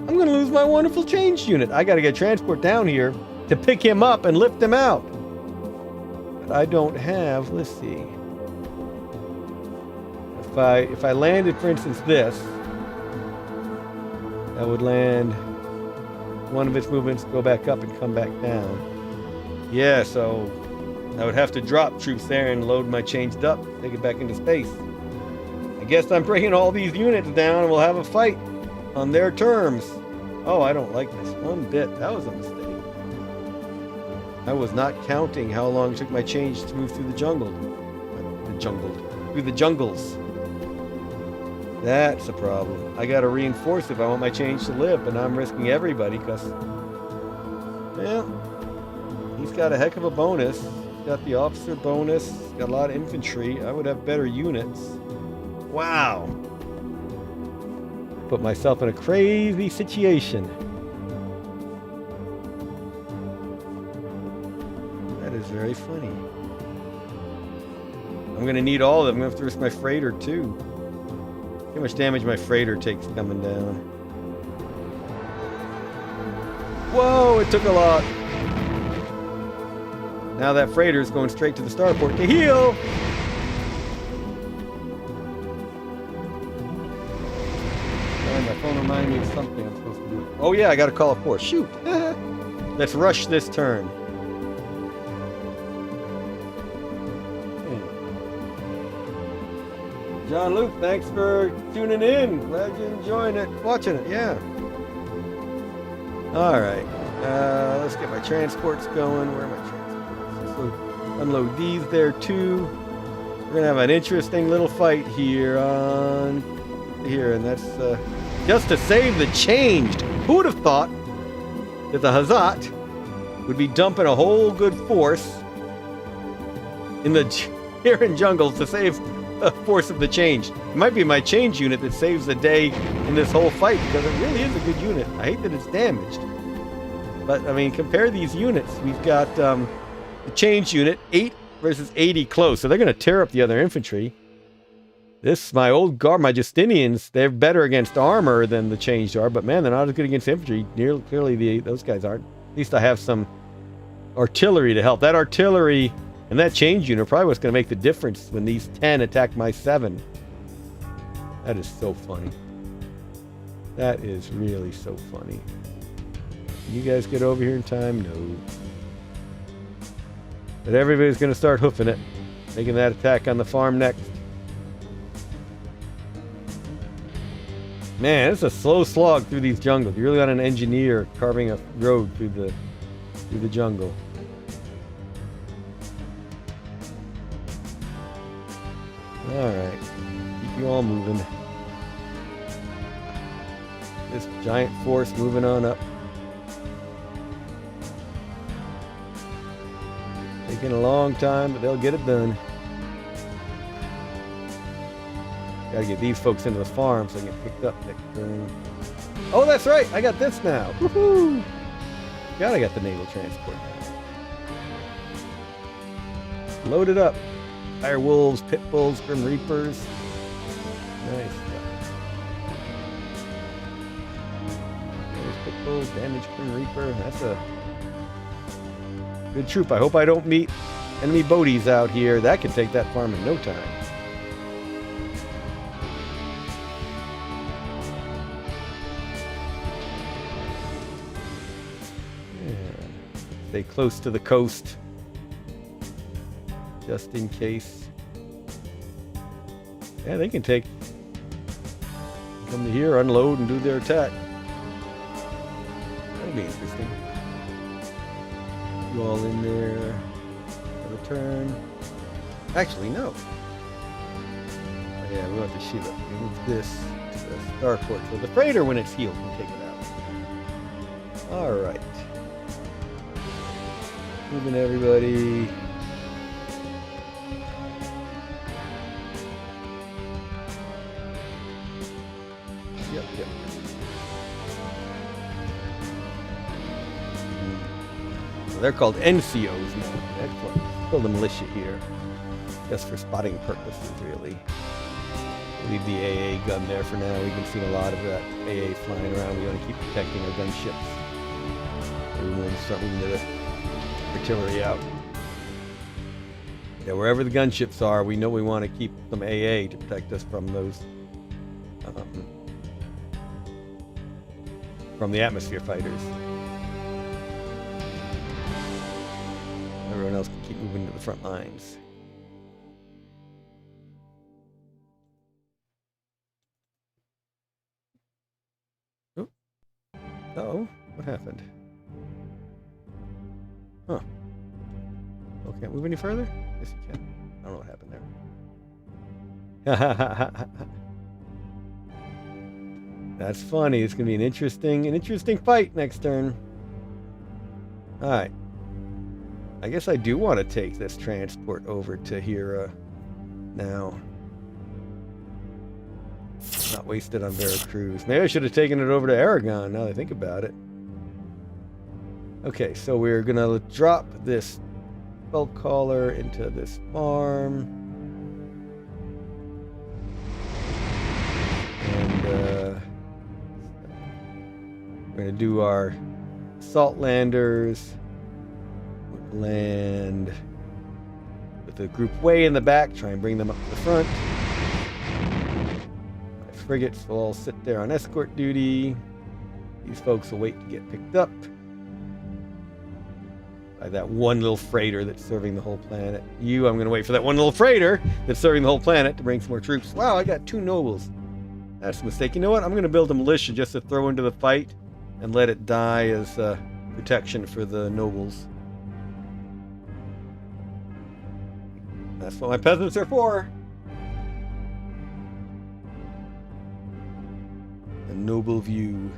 I'm going to lose my wonderful change unit. I got to get transport down here to pick him up and lift him out. But I don't have, let's see. If I landed, for instance, this, that would land one of its movements, go back up and come back down. Yeah, so I would have to drop troops there and load my changed up, take it back into space. I guess I'm bringing all these units down and we'll have a fight on their terms. Oh, I don't like this one bit. That was a mistake. I was not counting how long it took my change to move through the jungle. Through the jungles. That's a problem. I gotta reinforce if I want my change to live, but now I'm risking everybody because, well, he's got a heck of a bonus. He's got the officer bonus, he's got a lot of infantry. I would have better units. Wow. Put myself in a crazy situation. That is very funny. I'm gonna need all of them. I'm gonna have to risk my freighter too. How much damage my freighter takes coming down. Whoa, it took a lot. Now that freighter is going straight to the starport to heal. And my phone reminded me of something I'm supposed to do. Oh yeah, I gotta call a force. Shoot. Let's rush this turn. John Luke, thanks for tuning in. Glad you're enjoying it, watching it, yeah. All right, let's get my transports going. Where are my transports? So unload these there too. We're gonna have an interesting little fight here on here, and that's just to save the changed. Who would have thought that the Hazat would be dumping a whole good force in the here in jungles to save a force of the change? It might be my change unit that saves the day in this whole fight because it really is a good unit. I hate that it's damaged, but I mean, compare these units. We've got the change unit 8 versus 80 close, so they're going to tear up the other infantry. This, my old guard, my Justinians, they're better against armor than the changed are, but man, they're not as good against infantry. Clearly, those guys aren't. At least I have some artillery to help. That artillery and that change unit probably what's going to make the difference when these 10 attack my 7. That is so funny. That is really so funny. Can you guys get over here in time? No. But everybody's going to start hoofing it, making that attack on the farm next. Man, it's a slow slog through these jungles. You really got an engineer carving a road through the jungle. Alright, keep you all moving. This giant force moving on up. Taking a long time, but they'll get it done. Gotta get these folks into the farm so they get picked up next turn. Oh, that's right, I got this now. Woohoo! God, I got the naval transport now. Load it up. Dire wolves, pit bulls, grim reapers. Nice stuff. There's pit bulls, damage grim reaper. That's a good troop. I hope I don't meet enemy boaties out here. That could take that farm in no time. Yeah. Stay close to the coast. Just in case. Yeah, they can come to here, unload, and do their attack. That'll be interesting. You all in there for the turn. Actually, no. Oh, yeah, we want the Shiva. We move this to the starport. So the freighter, when it's healed, can take it out. Alright. Moving everybody. Yep. So they're called NCOs now. Excellent. Build a militia here. Just for spotting purposes, really. Leave the AA gun there for now. We've been seeing a lot of that AA flying around. We want to keep protecting our gunships. We want to start moving the artillery out. Yeah, wherever the gunships are, we know we want to keep some AA to protect us from those from the atmosphere fighters. everyone else can keep moving to the front lines. Oh. Uh-oh. What happened? Huh. Oh, can't move any further? Yes, you can. I don't know what happened there. That's funny. It's going to be an interesting fight next turn. Alright. I guess I do want to take this transport over to Hira now. Not wasted on Veracruz. Maybe I should have taken it over to Aragon now that I think about it. Okay, so we're going to drop this bulk hauler into this farm. And we're going to do our salt landers. Land with the group way in the back, try and bring them up to the front. My frigates will all sit there on escort duty. These folks will wait to get picked up by that one little freighter that's serving the whole planet. I'm going to wait for that one little freighter that's serving the whole planet to bring some more troops. Wow, I got 2 nobles. That's a mistake. You know what? I'm going to build a militia just to throw into the fight and let it die as protection for the nobles. That's what my peasants are for. A noble view.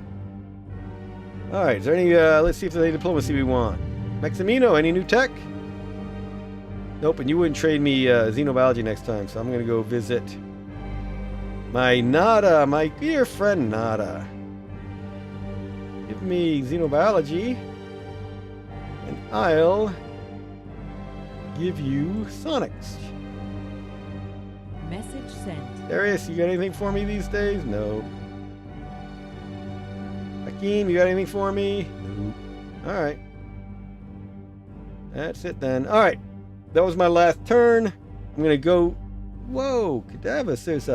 Alright, is there any, let's see if there's any diplomacy we want. Maximino, any new tech? Nope, and you wouldn't trade me xenobiology next time, so I'm going to go visit my Nada, my dear friend Nada. Give me xenobiology, and I'll give you Sonics. Message sent. Darius, you got anything for me these days? No. Hakeem, you got anything for me? No. Alright. That's it then. Alright. That was my last turn. I'm gonna go. Whoa, Cadavus, there's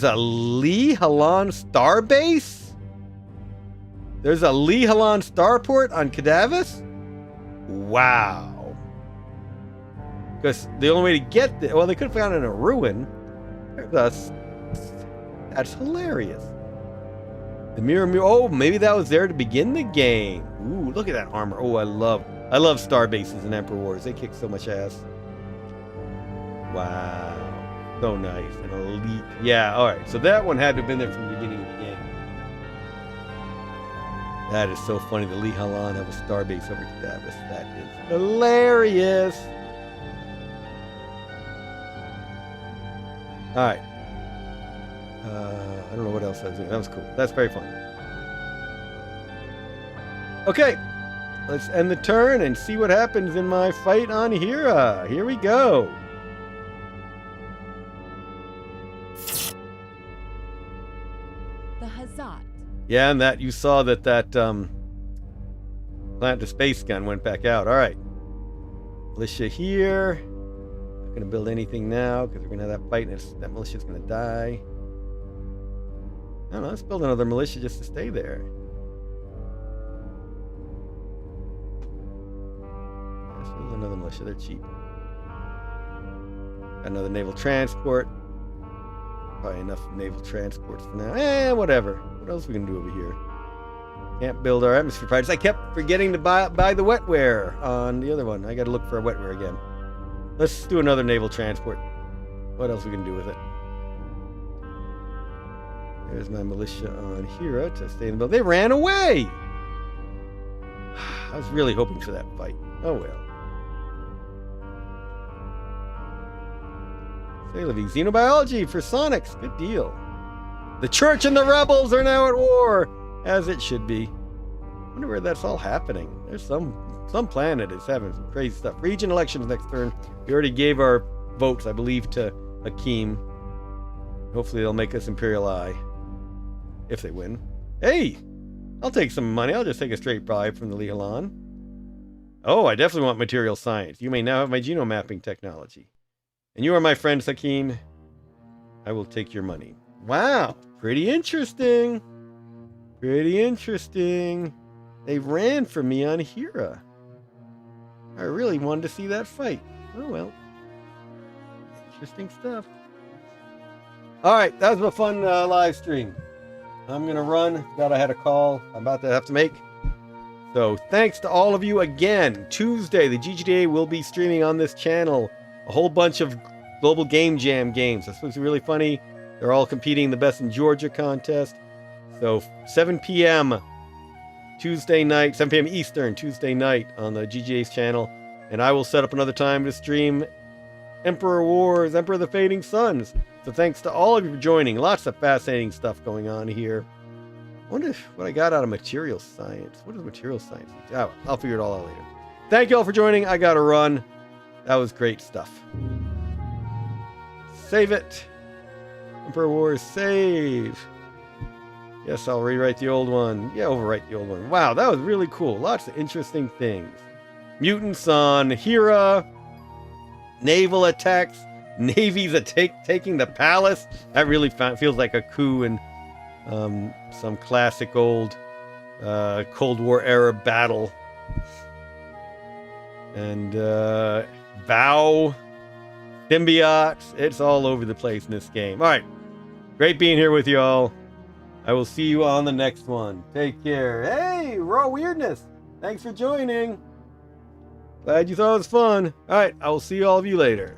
a Lee Halan star base? There's a Lee Halan starport on Cadavus? Wow. Because the only way to get there, well, they could have found it in a ruin. That's hilarious. The mirror. Oh, maybe that was there to begin the game. Ooh, look at that armor. Oh, I love star bases in Emperor Wars. They kick so much ass. Wow, so nice and elite. Yeah, all right. So that one had to have been there from the beginning of the game. That is so funny. The Lee Halan have a star base over Cadavus. That is hilarious. Alright. I don't know what else I was doing. That was cool. That's very fun. Okay. Let's end the turn and see what happens in my fight on Hira. Here we go. The Hazat. Yeah, and that you saw that plant to space gun went back out. Alright. Militia here. Not going to build anything now because we're going to have that fight and that militia's going to die. I don't know, let's build another militia just to stay there. Let's build another militia, they're cheap. Got another naval transport. Probably enough naval transports for now. Whatever. What else are we going to do over here? Can't build our atmosphere projects. I kept forgetting to buy the wetware on the other one. I got to look for a wetware again. Let's do another naval transport. What else we can do with it? There's my militia on Hira to stay in the building. They ran away! I was really hoping for that fight. Oh well. Say living xenobiology for Sonics. Good deal. The church and the rebels are now at war, as it should be. I wonder where that's all happening. There's some planet is having some crazy stuff. Regent elections next turn. We already gave our votes, I believe, to Hakeem. Hopefully they'll make us Imperial Eye. If they win. Hey! I'll take some money. I'll just take a straight bribe from the Lee Halan. Oh, I definitely want material science. You may now have my genome mapping technology. And you are my friend, Hakeem. I will take your money. Wow! Pretty interesting. Pretty interesting. They ran for me on Hira. I really wanted to see that fight. Oh well. Interesting stuff. Alright, that was a fun live stream. I'm going to run. Forgot I had a call I'm about to have to make. So thanks to all of you again. Tuesday, the GGDA will be streaming on this channel a whole bunch of Global Game Jam games. This was really funny. They're all competing in the Best in Georgia contest. So 7 p.m. Tuesday night, 7 p.m. Eastern, Tuesday night on the GGA's channel. And I will set up another time to stream Emperor Wars, Emperor of the Fading Suns. So thanks to all of you for joining. Lots of fascinating stuff going on here. I wonder what I got out of material science. What does material science do? Oh, I'll figure it all out later. Thank you all for joining. I gotta run. That was great stuff. Save it. Emperor Wars, save. Yes, I'll rewrite the old one. Yeah, overwrite the old one. Wow, that was really cool. Lots of interesting things. Mutants on Hera. Naval attacks. Navies taking the palace. That really feels like a coup in some classic old Cold War era battle. And Vow, symbiotes, it's all over the place in this game. All right, great being here with you all. I will see you on the next one. Take care. Hey, Raw Weirdness, thanks for joining. Glad you thought it was fun. All right, I will see all of you later.